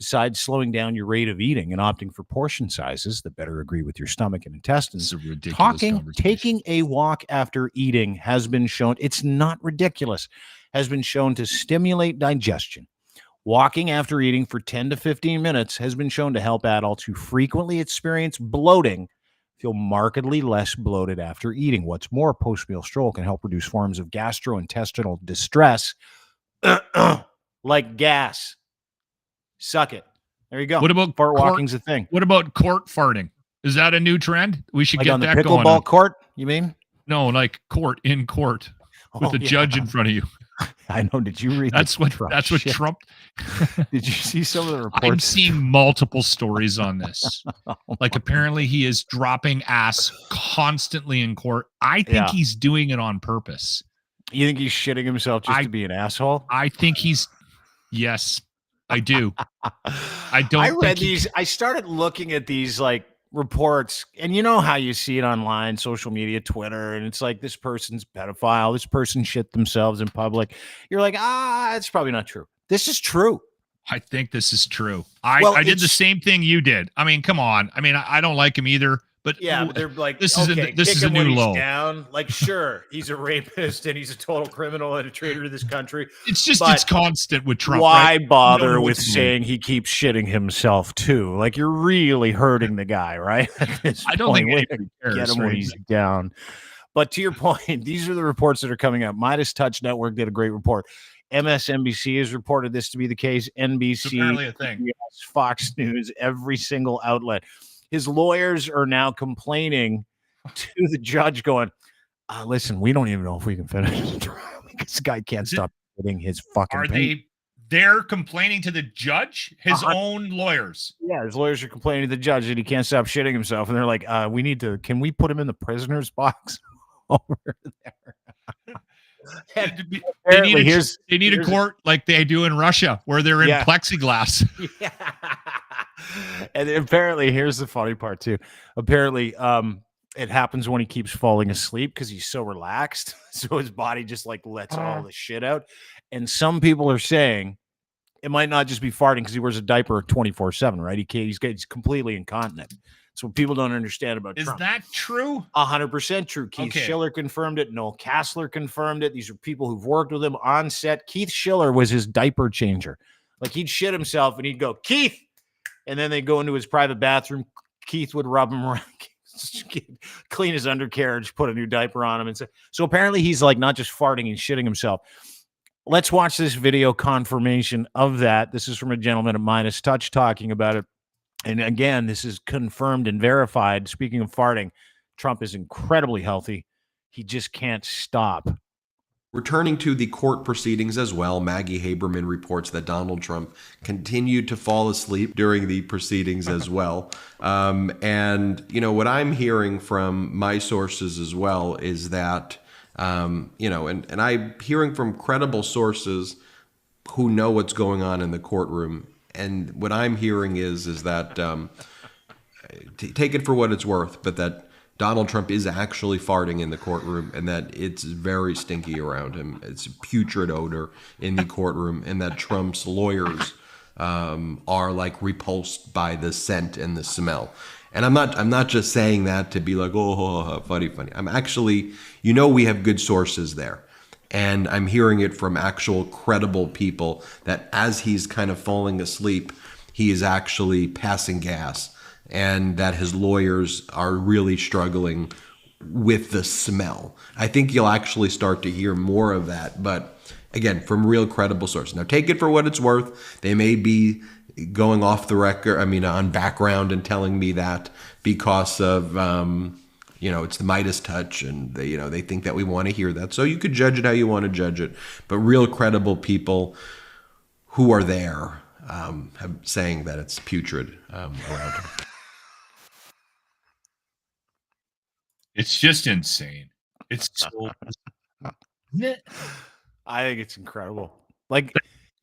Besides slowing down your rate of eating and opting for portion sizes that better agree with your stomach and intestines, It's a ridiculous conversation. taking a walk after eating has been shown, it's not ridiculous, has been shown to stimulate digestion. Walking after eating for 10 to 15 minutes has been shown to help adults who frequently experience bloating feel markedly less bloated after eating. What's more, a post-meal stroll can help reduce forms of gastrointestinal distress like gas. Suck it. There you go. What about fart court- walking's a thing? What about court farting? Is that a new trend? We should Like get on the that going. pickleball court, you mean? No, like court in court with Oh, a judge in front of you. I know. Did you read That's what shit? Trump. Did you see some of the reports? I'm seeing multiple stories on this. Oh, Like apparently he is dropping ass constantly in court. I think Yeah. he's doing it on purpose. You think he's shitting himself just to be an asshole? I think he's yes, I do. I don't I think read he- these. I started looking at these like reports, and you know how you see it online, social media, Twitter, and it's like this person's pedophile, this person shit themselves in public. You're like, it's probably not true. This is true. I think this is true. I Well, did the it's- same thing you did. I mean, come on. I mean, I don't like him either, but Yeah, but they're like, this is okay, this kick is a him when new he's low. down. Like, sure, he's a rapist and he's a total criminal and a traitor to this country. It's just But it's constant with Trump. Why right? bother You don't know with what to do. saying he keeps shitting himself too? Like, you're really hurting the guy, right? At this I don't think point, anybody get cares, him when right? he's down. But to your point, these are the reports that are coming out. Midas Touch Network did a great report. MSNBC has reported this to be the case. It's NBC, apparently a thing. CBS, Fox News, every single outlet. His lawyers are now complaining to the judge, going, listen, we don't even know if we can finish the trial because this guy can't Is it- stop getting his fucking Are pain. they're complaining to the judge, his Uh-huh. own lawyers? Yeah, his lawyers are complaining to the judge that he can't stop shitting himself. And they're like, can we put him in the prisoner's box over there? And They apparently, need, a here's- court like they do in Russia where they're in Yeah. plexiglass. Yeah. And apparently, here's the funny part too. Apparently, it happens when he keeps falling asleep because he's so relaxed. So his body just like lets all the shit out. And some people are saying it might not just be farting because he wears a diaper 24/7, right? He's completely incontinent. That's what people don't understand about Is Trump. that true? 100% true. Keith Okay. Schiller confirmed it. Noel Kassler confirmed it. These are people who've worked with him on set. Keith Schiller was his diaper changer. Like he'd shit himself and he'd go, Keith. And then they'd go into his private bathroom. Keith would rub him around, clean his undercarriage, put a new diaper on him. And so apparently he's like not just farting, he's shitting himself. Let's watch this video confirmation of that. This is from a gentleman at Midas Touch talking about it. And again, this is confirmed and verified. Speaking of farting, Trump is incredibly healthy. He just can't stop. Returning to the court proceedings as well, Maggie Haberman reports that Donald Trump continued to fall asleep during the proceedings as well. And, you know, what I'm hearing from my sources as well is that, you know, and I'm hearing from credible sources who know what's going on in the courtroom. And what I'm hearing is that, take it for what it's worth, but that Donald Trump is actually farting in the courtroom and that it's very stinky around him. It's a putrid odor in the courtroom and that Trump's lawyers are like repulsed by the scent and the smell. And I'm not just saying that to be like, oh, funny. I'm actually, you know, we have good sources there. And I'm hearing it from actual credible people that as he's kind of falling asleep, he is actually passing gas and that his lawyers are really struggling with the smell. I think you'll actually start to hear more of that. But again, from real credible sources. Now, take it for what it's worth. They may be going off the record, on background and telling me that because of, it's the Midas touch and they think that we want to hear that. So you could judge it how you want to judge it. But real credible people who are there have saying that it's putrid around him. It's just insane. It's so. I think it's incredible. Like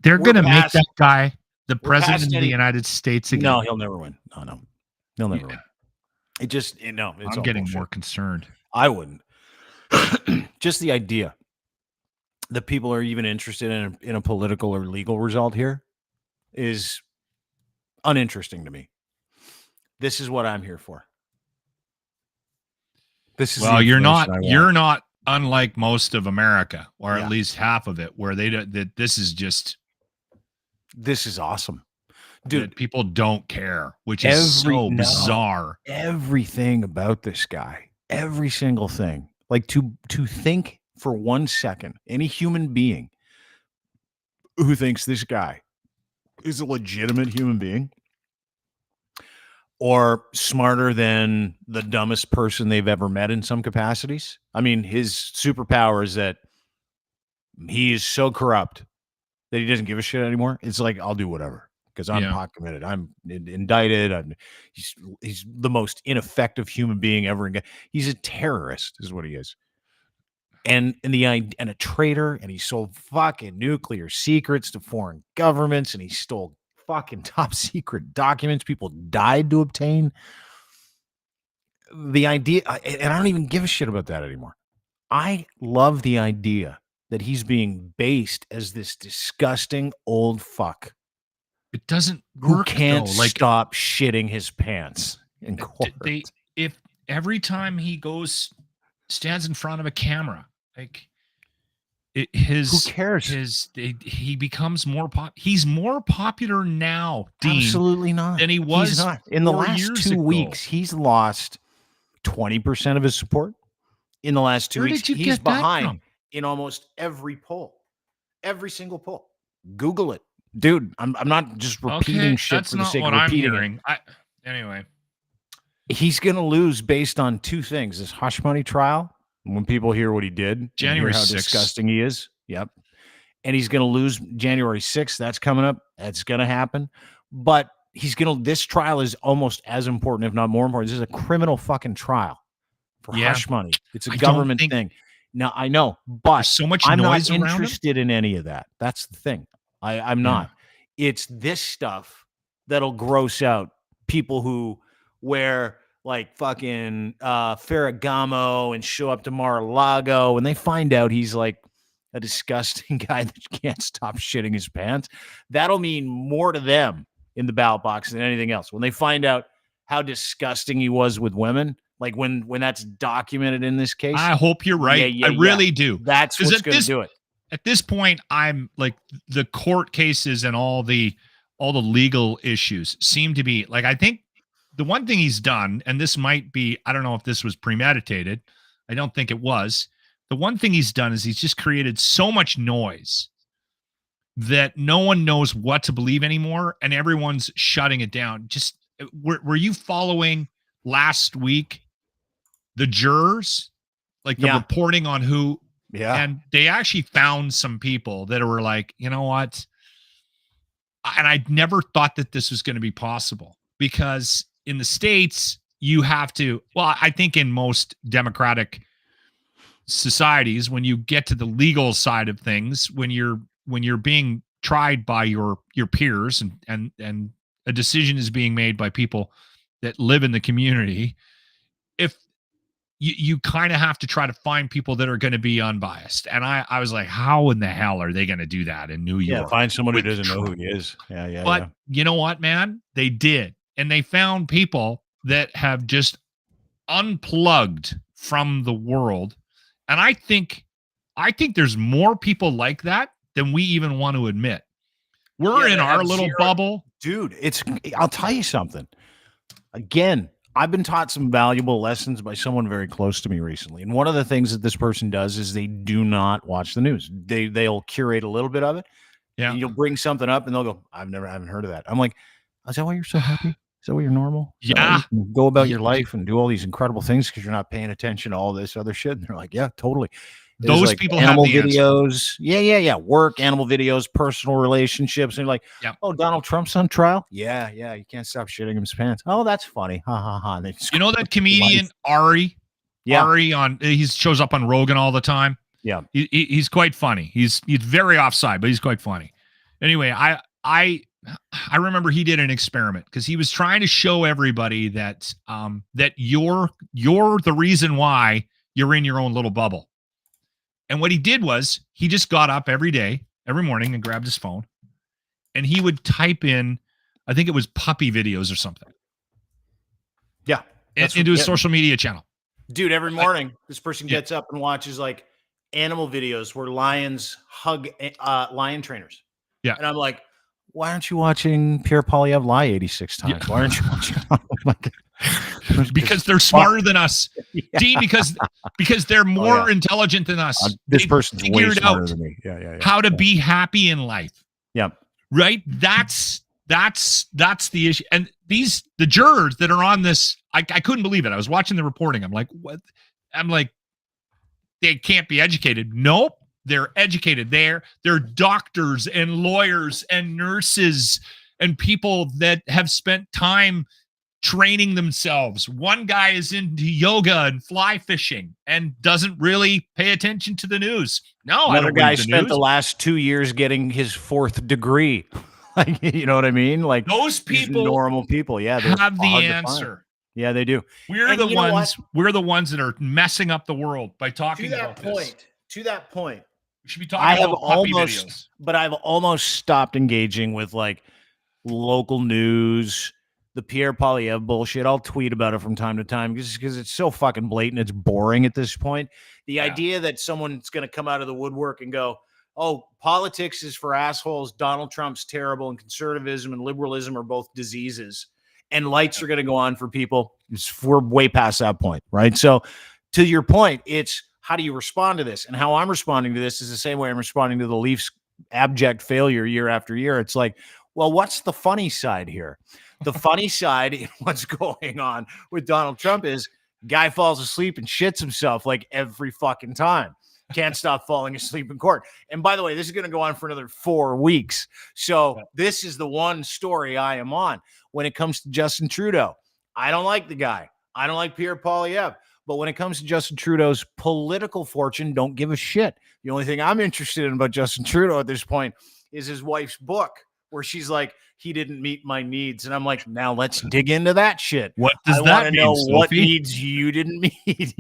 They're We're going to make past- that guy the we're past president of any- the United States again. no, he'll never win. No, he'll never Yeah. win. It just no. It's I'm all getting bullshit. more concerned. I wouldn't. Just the idea that people are even interested in a political or legal result here is uninteresting to me. This is what I'm here for. This is Well, the you're information I want. you're not unlike most of America, or Yeah. at least half of it, where that this is just This is awesome, that dude. people don't care, which is so bizarre. Everything about this guy, every single thing, like to think for 1 second, any human being who thinks this guy is a legitimate human being or smarter than the dumbest person they've ever met in some capacities. I mean, his superpower is that he is so corrupt that he doesn't give a shit anymore. It's like, I'll do whatever because I'm pot committed. I'm indicted. He's the most ineffective human being ever. He's a terrorist is what he is. And a traitor, and he sold fucking nuclear secrets to foreign governments, and he stole fucking top secret documents people died to obtain. The idea, and I don't even give a shit about that anymore. I love the idea that he's being based as this disgusting old fuck. It doesn't who work. Can't though. Like, stop shitting his pants in court. If every time he stands in front of a camera, like who cares? He becomes more he's more popular now, Dean, absolutely not, than he was. He's not. In the last 2 weeks. He's lost 20% of his support. In the last 2 weeks, he's behind in almost every poll, every single poll. Google it, dude. I'm not just repeating shit for the sake of repeating it. Anyway, he's gonna lose based on two things: this hush money trial. When people hear what he did, January how 6th. disgusting he is. Yep. And he's going to lose January 6th. That's coming up. That's going to happen. But this trial is almost as important, if not more important. This is a criminal fucking trial for hush money. It's a government thing. Now, I know, but there's so much I'm noise not around interested in any of that. That's the thing. I'm not. It's this stuff that'll gross out people who wear like fucking Ferragamo and show up to Mar-a-Lago, and they find out he's like a disgusting guy that can't stop shitting his pants. That'll mean more to them in the ballot box than anything else. When they find out how disgusting he was with women, like when that's documented in this case. I hope you're right. I really do. That's what's going to do it. At this point, I'm like the court cases and all the legal issues seem to be like, I think the one thing he's done, and this might be, I don't know if this was premeditated. I don't think it was. The one thing he's done is he's just created so much noise that no one knows what to believe anymore, and everyone's shutting it down. Just were you following last week the jurors, like the reporting on who? Yeah, and they actually found some people that were like, you know what? And I never thought that this was going to be possible because in the States, you have to, well, I think in most democratic societies, when you get to the legal side of things, when you're being tried by your peers and a decision is being made by people that live in the community, if you kind of have to try to find people that are going to be unbiased. And I was like, how in the hell are they going to do that in New York? Yeah, find someone who doesn't know who he is. Yeah. But you know what, man? They did. And they found people that have just unplugged from the world. And I think there's more people like that than we even want to admit. We're in our little bubble. Dude, I'll tell you something. Again, I've been taught some valuable lessons by someone very close to me recently. And one of the things that this person does is they do not watch the news. They'll curate a little bit of it. Yeah. You'll bring something up and they'll go, I haven't heard of that. I'm like, is that why you're so happy? Is that why you're normal? Yeah. You go about your life and do all these incredible things because you're not paying attention to all this other shit. And they're like, yeah, totally. Those like people animal have the videos. Yeah. Work, animal videos, personal relationships. And you're like, oh, Donald Trump's on trial? Yeah. You can't stop shitting his pants. Oh, that's funny. Ha ha ha. You know that comedian Ari? Yeah. Ari he shows up on Rogan all the time. Yeah. He's quite funny. He's very offside, but he's quite funny. Anyway, I remember he did an experiment because he was trying to show everybody that that you're the reason why you're in your own little bubble. And what he did was he just got up every morning and grabbed his phone and he would type in, I think it was puppy videos or something. Yeah. Into his social media channel. Dude, every morning this person gets up and watches like animal videos where lions hug lion trainers. Yeah. And I'm like, why aren't you watching Pierre Polyev lie 86 times? Yeah. Why aren't you watching? Because they're smarter than us, Dean. Because they're more intelligent than us. This person's way figured smarter out than me. Yeah. how to be happy in life. Yeah. Right. That's the issue. And the jurors that are on this, I couldn't believe it. I was watching the reporting. I'm like, what? I'm like, they can't be educated. Nope. They're educated. They're doctors and lawyers and nurses and people that have spent time training themselves. One guy is into yoga and fly fishing and doesn't really pay attention to the news. No, another guy spent the last 2 years getting his 4th degree. Like, you know what I mean? Like those people, normal people. Yeah, have the answer. Yeah, they do. We're the ones that are messing up the world by talking about this. To that point, we should be talking about puppy videos. But I've almost stopped engaging with like local news, the Pierre Polyev bullshit. I'll tweet about it from time to time because it's so fucking blatant. It's boring at this point. The idea that someone's going to come out of the woodwork and go, oh, politics is for assholes. Donald Trump's terrible, and conservatism and liberalism are both diseases. And lights are going to go on for people. We're way past that point, right? So to your point, it's how do you respond to this? And how I'm responding to this is the same way I'm responding to the Leafs' abject failure year after year. It's like, well, what's the funny side here? The funny side in what's going on with Donald Trump is guy falls asleep and shits himself like every fucking time. Can't stop falling asleep in court. And by the way, this is going to go on for another 4 weeks. So this is the one story I am on when it comes to Justin Trudeau. I don't like the guy. I don't like Pierre Polyev. But when it comes to Justin Trudeau's political fortune, don't give a shit. The only thing I'm interested in about Justin Trudeau at this point is his wife's book, where she's like, he didn't meet my needs. And I'm like, now let's dig into that shit. What does that mean, know Sophie? What needs you didn't meet?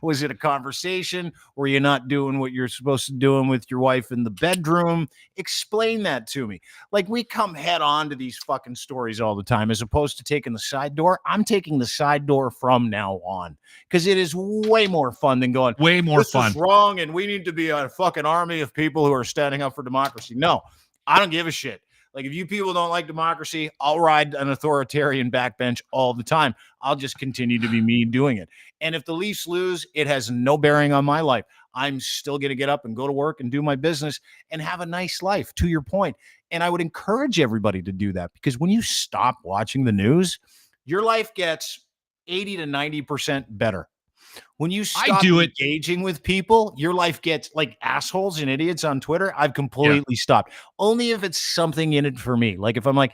Was it a conversation? Were you not doing what you're supposed to doing with your wife in the bedroom? Explain that to me. Like, we come head on to these fucking stories all the time, as opposed to taking the side door. I'm taking the side door from now on because it is way more fun than going, way more fun. This is wrong, and we need to be a fucking army of people who are standing up for democracy. No, I don't give a shit. Like, if you people don't like democracy, I'll ride an authoritarian backbench all the time. I'll just continue to be me doing it. And if the Leafs lose, it has no bearing on my life. I'm still going to get up and go to work and do my business and have a nice life, to your point. And I would encourage everybody to do that, because when you stop watching the news, your life gets 80 to 90% better. When you stop engaging with people, your life gets like assholes and idiots on Twitter. I've completely stopped. Only if it's something in it for me. Like if I'm like,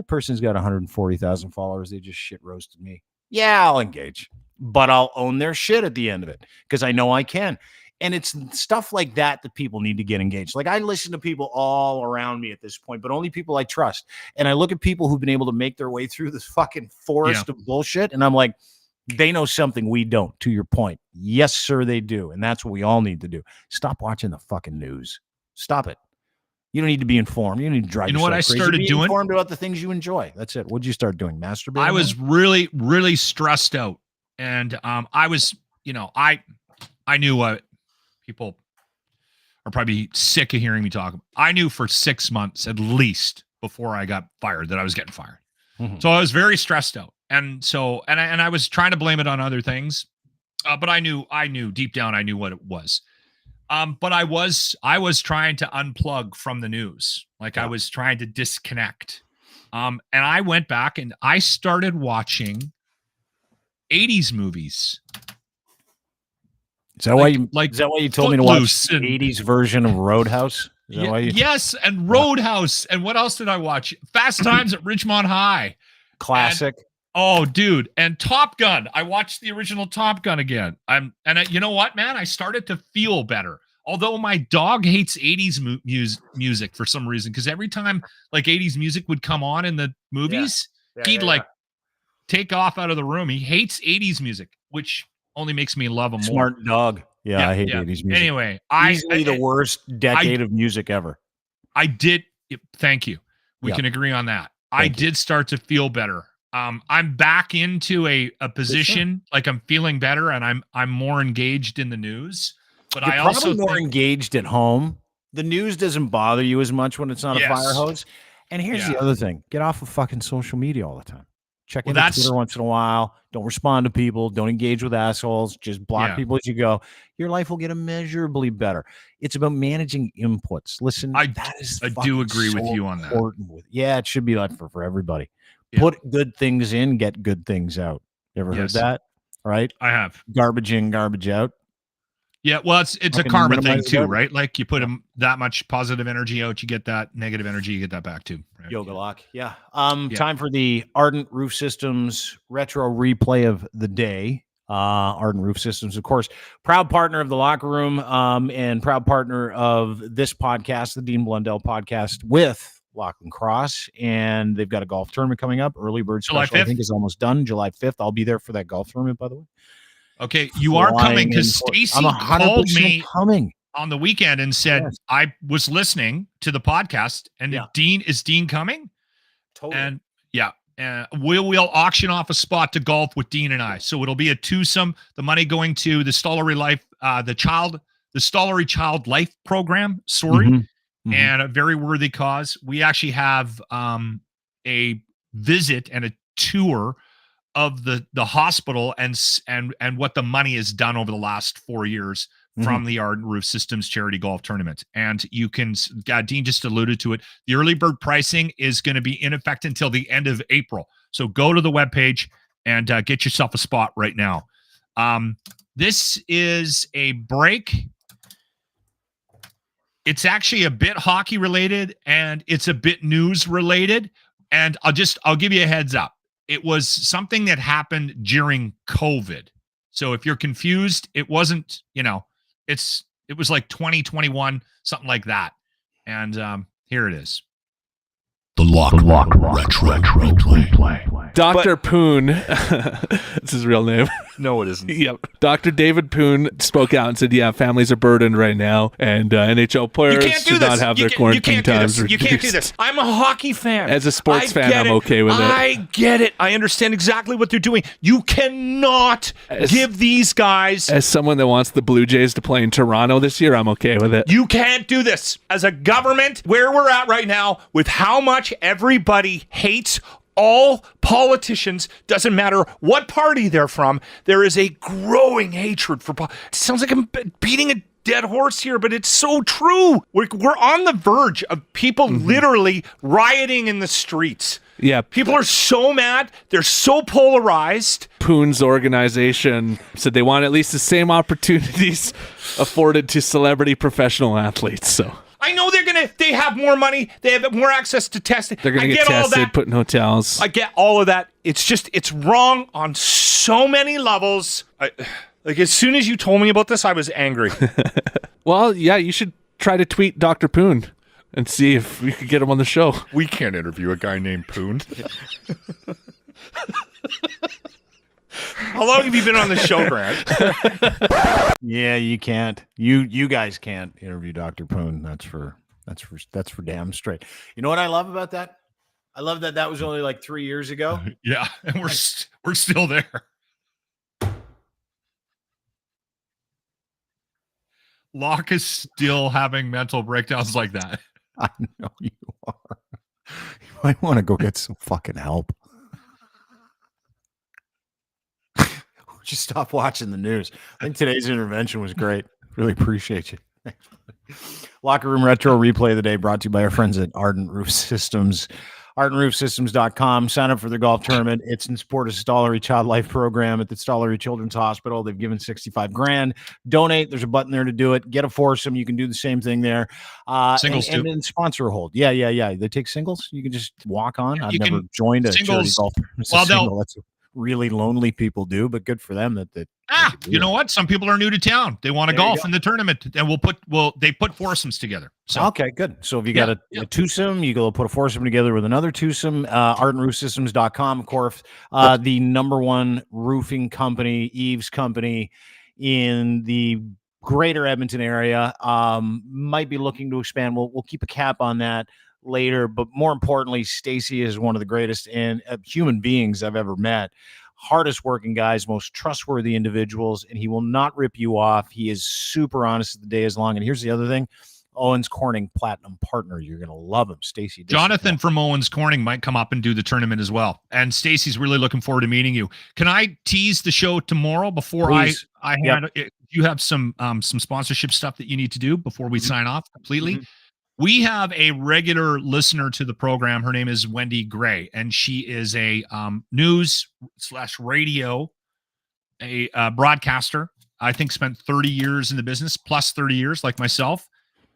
person's got 140,000 followers, they just shit roasted me. Yeah, I'll engage, but I'll own their shit at the end of it because I know I can. And it's stuff like that that people need to get engaged. Like, I listen to people all around me at this point, but only people I trust. And I look at people who've been able to make their way through this fucking forest of bullshit, and I'm like, they know something we don't, to your point. Yes, sir, they do. And that's what we all need to do. Stop watching the fucking news. Stop it. You don't need to be informed. You don't need to drive. You know what I started doing? Informed about the things you enjoy. That's it. What'd you start doing? Masturbating? I was really, really stressed out. And I was, I knew what people are probably sick of hearing me talk. I knew for 6 months at least before I got fired that I was getting fired. Mm-hmm. So I was very stressed out. And so, and I was trying to blame it on other things, but I knew deep down, I knew what it was. But I was trying to unplug from the news. Like I was trying to disconnect. And I went back and I started watching 80s movies. Is that why you told me to watch the 80s version of Roadhouse? Yes. And Roadhouse. And what else did I watch? Fast Times at Ridgemont High. Classic. Oh, dude. And Top Gun. I watched the original Top Gun again. You know what, man? I started to feel better. Although my dog hates 80s music for some reason, because every time like 80s music would come on in the movies, he'd take off out of the room. He hates 80s music, which only makes me love him more. Smart dog. Yeah, I hate 80s music. Anyway, easily the worst decade of music ever. I did. Thank you. We can agree on that. I did start to feel better. I'm back into a position like I'm feeling better, and I'm more engaged in the news. But You're I also probably more engaged at home. The news doesn't bother you as much when it's not a fire hose. And here's the other thing: get off of fucking social media all the time. Check into Twitter once in a while. Don't respond to people. Don't engage with assholes. Just block people as you go. Your life will get immeasurably better. It's about managing inputs. Listen, I do agree with you on that. It should be like for everybody. Yeah. Put good things in, get good things out. You ever heard that? Right? I have. Garbage in, garbage out. Yeah, well, it's a karma thing too, right? Like you put that much positive energy out, you get that negative energy, you get that back too. Right? Yoga lock, yeah. Time for the Ardent Roof Systems retro replay of the day. Ardent Roof Systems, of course, proud partner of the Locker Room, and proud partner of this podcast, the Dean Blundell podcast, with Lochlin Cross, and they've got a golf tournament coming up. Early bird special, July 5th. I think, is almost done. July 5th. I'll be there for that golf tournament, by the way. Okay, you are coming because Stacy called me on the weekend and said I was listening to the podcast, and Dean coming? Totally. And we'll auction off a spot to golf with Dean and I. So it'll be a twosome. The money going to the Stollery Life, the Stollery Child Life Program. And a very worthy cause. We actually have a visit and a tour of the hospital and what the money has done over the last 4 years from the Ardent Roof Systems charity golf tournament. And you can, Dean just alluded to it, the early bird pricing is going to be in effect until the end of April. So go to the webpage and get yourself a spot right now. This is a break. It's actually a bit hockey related and it's a bit news related. And I'll give you a heads up. It was something that happened during COVID. So if you're confused, it wasn't, it was like 2021, something like that. And here it is. The Lock Retro Replay. Dr. Poon, that's his real name. No, it isn't. Yep. Dr. David Poon spoke out and said, families are burdened right now, and NHL players should not have their quarantine times reduced. You can't do this. I'm a hockey fan. As a sports fan, I'm okay with it. I get it. I understand exactly what they're doing. You cannot give these guys... As someone that wants the Blue Jays to play in Toronto this year, I'm okay with it. You can't do this. As a government, where we're at right now, with how much everybody hates all politicians, doesn't matter what party they're from, there is a growing hatred for it sounds like I'm beating a dead horse here, but it's so true. We're on the verge of people literally rioting in the streets. Yeah. People are so mad. They're so polarized. Poon's organization said they want at least the same opportunities afforded to celebrity professional athletes. So I know they have more money. They have more access to testing. They're going to get tested, put in hotels. I get all of that. It's wrong on so many levels. Like, as soon as you told me about this, I was angry. Well, yeah, you should try to tweet Dr. Poon and see if we could get him on the show. We can't interview a guy named Poon. How long have you been on the show, Grant? Yeah, you can't. You guys can't interview Dr. Poon. That's for damn straight. You know what I love about that? I love that was only like 3 years ago. Yeah, and we're still there. Locke is still having mental breakdowns like that. I know you are. You might want to go get some fucking help. Just stop watching the news. I think today's intervention was great. Really appreciate you. Thanks. Locker Room Retro Replay of the Day brought to you by our friends at Ardent Roof Systems. ArdentRoofSystems.com. Sign up for their golf tournament. It's in support of Stollery Child Life Program at the Stollery Children's Hospital. They've given $65,000. Donate. There's a button there to do it. Get a foursome. You can do the same thing there. Singles and then sponsor a hold. Yeah. They take singles. You can just walk on. I've never joined a charity golf tournament. That's what really lonely people do, but good for them that You know what? Some people are new to town. They want to golf in the tournament, and they put foursomes together. So okay, good. So if you got a twosome, you go put a foursome together with another twosome. ArtandRoofSystems.com, of course, the number one roofing company, eaves company in the greater Edmonton area. Might be looking to expand. We'll keep a cap on that later, but more importantly, Stacy is one of the greatest human beings I've ever met. Hardest working guys, most trustworthy individuals, and he will not rip you off. He is super honest as the day is long. And here's the other thing: Owens Corning Platinum Partner. You're gonna love him, Stacy. Jonathan from Owens Corning might come up and do the tournament as well. And Stacy's really looking forward to meeting you. Can I tease the show tomorrow before Please. you have some sponsorship stuff that you need to do before we sign off completely? We have a regular listener to the program. Her name is Wendy Gray, and she is a news/radio, a broadcaster. I think spent 30 years in the business, plus 30 years, like myself.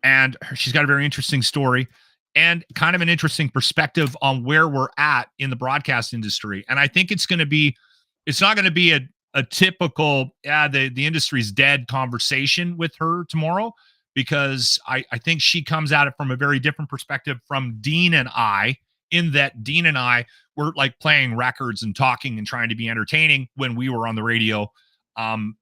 And she's got a very interesting story and kind of an interesting perspective on where we're at in the broadcast industry. And I think it's not going to be a typical, the industry's dead conversation with her tomorrow, because I think she comes at it from a very different perspective from Dean and I, in that Dean and I were like playing records and talking and trying to be entertaining when we were on the radio. And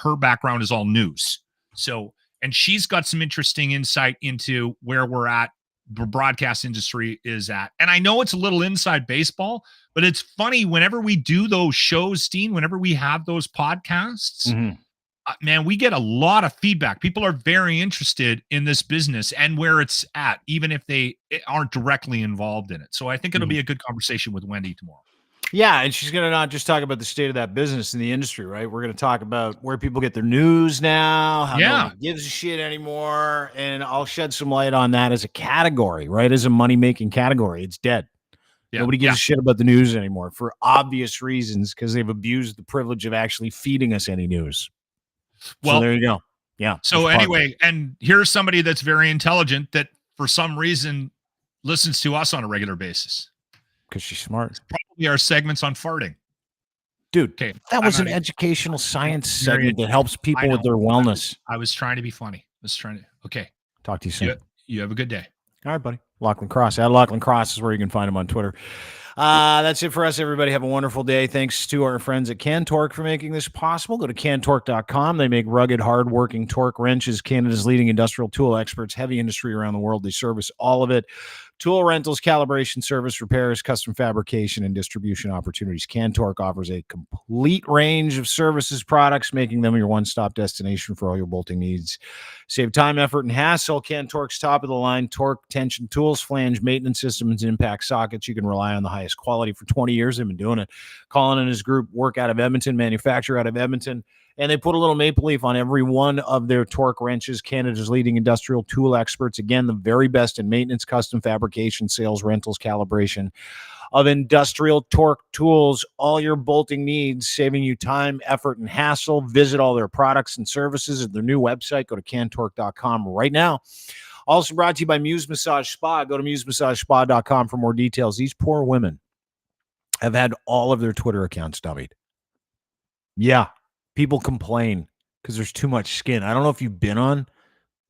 her background is all news. So, and she's got some interesting insight into where we're at, the broadcast industry is at. And I know it's a little inside baseball, but it's funny whenever we do those shows, Dean, whenever we have those podcasts, man, we get a lot of feedback. People are very interested in this business and where it's at, even if they aren't directly involved in it. So I think it'll be a good conversation with Wendy tomorrow. Yeah, and she's going to not just talk about the state of that business in the industry, right? We're going to talk about where people get their news now, how nobody gives a shit anymore, and I'll shed some light on that as a category, right? As a money-making category. It's dead. Nobody gives a shit about the news anymore for obvious reasons, because they've abused the privilege of actually feeding us any news. Well, so there you go. Yeah. So anyway, and here's somebody that's very intelligent that for some reason listens to us on a regular basis. Because she's smart. It's probably our segments on farting. Dude, that was an educational science segment that helps people with their wellness. I was trying to be funny. Okay. Talk to you soon. You have a good day. All right, buddy. Lochlin Cross. Lochlin Cross is where you can find him on Twitter. That's it for us, everybody. Have a wonderful day. Thanks to our friends at Cantork for making this possible. Go to cantork.com. They make rugged, hard-working torque wrenches, Canada's leading industrial tool experts, heavy industry around the world. They service all of it. Tool rentals, calibration, service, repairs, custom fabrication, and distribution opportunities. Cantork offers a complete range of services products, making them your one-stop destination for all your bolting needs. Save time, effort, and hassle. Cantork's top-of-the-line torque tension tools, flange maintenance systems, and impact sockets. You can rely on the highest quality for 20 years. They've been doing it. Colin and his group work out of Edmonton, manufacture out of Edmonton. And they put a little maple leaf on every one of their torque wrenches. Canada's leading industrial tool experts. Again, the very best in maintenance, custom fabrication, sales, rentals, calibration of industrial torque tools. All your bolting needs, saving you time, effort, and hassle. Visit all their products and services at their new website. Go to cantork.com right now. Also brought to you by Muse Massage Spa. Go to musemassagespa.com for more details. These poor women have had all of their Twitter accounts dummied. Yeah. People complain because there's too much skin. I don't know if you've been on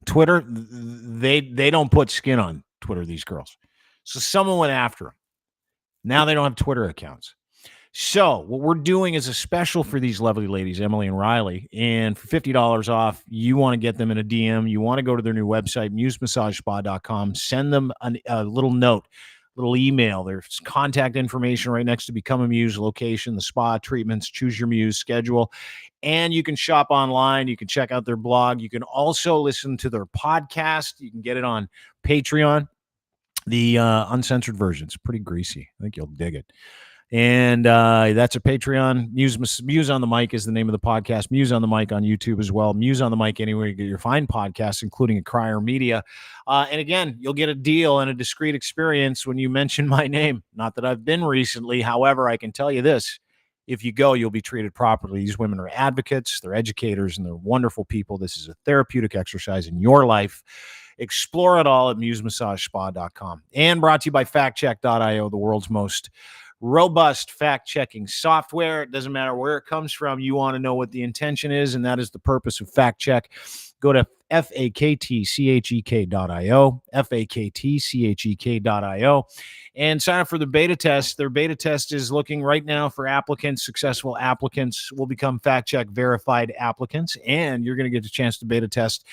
Twitter. They don't put skin on Twitter, these girls. So someone went after them. Now they don't have Twitter accounts. So what we're doing is a special for these lovely ladies, Emily and Riley. And for $50 off, you want to get them in a DM. You want to go to their new website, musemassagespa.com. Send them a little note. Little email. There's contact information right next to Become a Muse, location, the spa, treatments, choose your Muse schedule. And you can shop online. You can check out their blog. You can also listen to their podcast. You can get it on Patreon. The uncensored version. It's pretty greasy. I think you'll dig it. And that's a Patreon. Muse on the Mic is the name of the podcast. Muse on the Mic on YouTube as well. Muse on the Mic anywhere you get your fine podcasts, including at Crier Media. And again, you'll get a deal and a discreet experience when you mention my name. Not that I've been recently. However, I can tell you this. If you go, you'll be treated properly. These women are advocates. They're educators, and they're wonderful people. This is a therapeutic exercise in your life. Explore it all at musemassagespa.com. And brought to you by factcheck.io, the world's most robust fact-checking software. It doesn't matter where it comes from. You want to know what the intention is, and that is the purpose of fact check. Go to faktchek.io, faktchek.io, and sign up for the beta test. Their beta test is looking right now for applicants. Successful applicants will become fact check verified applicants, and you're going to get a chance to beta test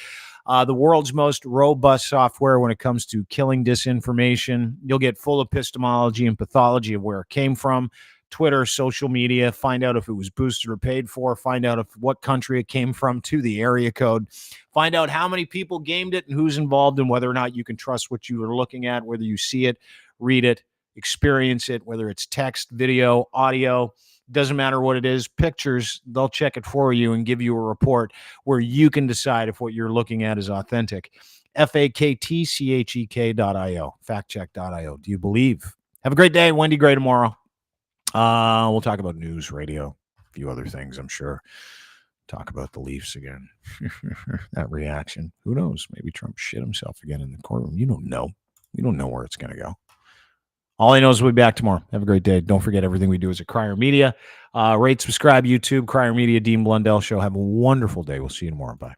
the world's most robust software when it comes to killing disinformation. You'll get full epistemology and pathology of where it came from, Twitter, social media, find out if it was boosted or paid for, find out what country it came from to the area code, find out how many people gamed it and who's involved and whether or not you can trust what you are looking at, whether you see it, read it, experience it, whether it's text, video, audio. Doesn't matter what it is, pictures, they'll check it for you and give you a report where you can decide if what you're looking at is authentic. faktchek.io, factcheck.io. Do you believe? Have a great day. Wendy Gray tomorrow. We'll talk about news, radio, a few other things, I'm sure. Talk about the Leafs again. That reaction. Who knows? Maybe Trump shit himself again in the courtroom. You don't know. You don't know where it's going to go. All I know is we'll be back tomorrow. Have a great day. Don't forget everything we do is at Crier Media. Rate, subscribe, YouTube, Crier Media, Dean Blundell Show. Have a wonderful day. We'll see you tomorrow. Bye.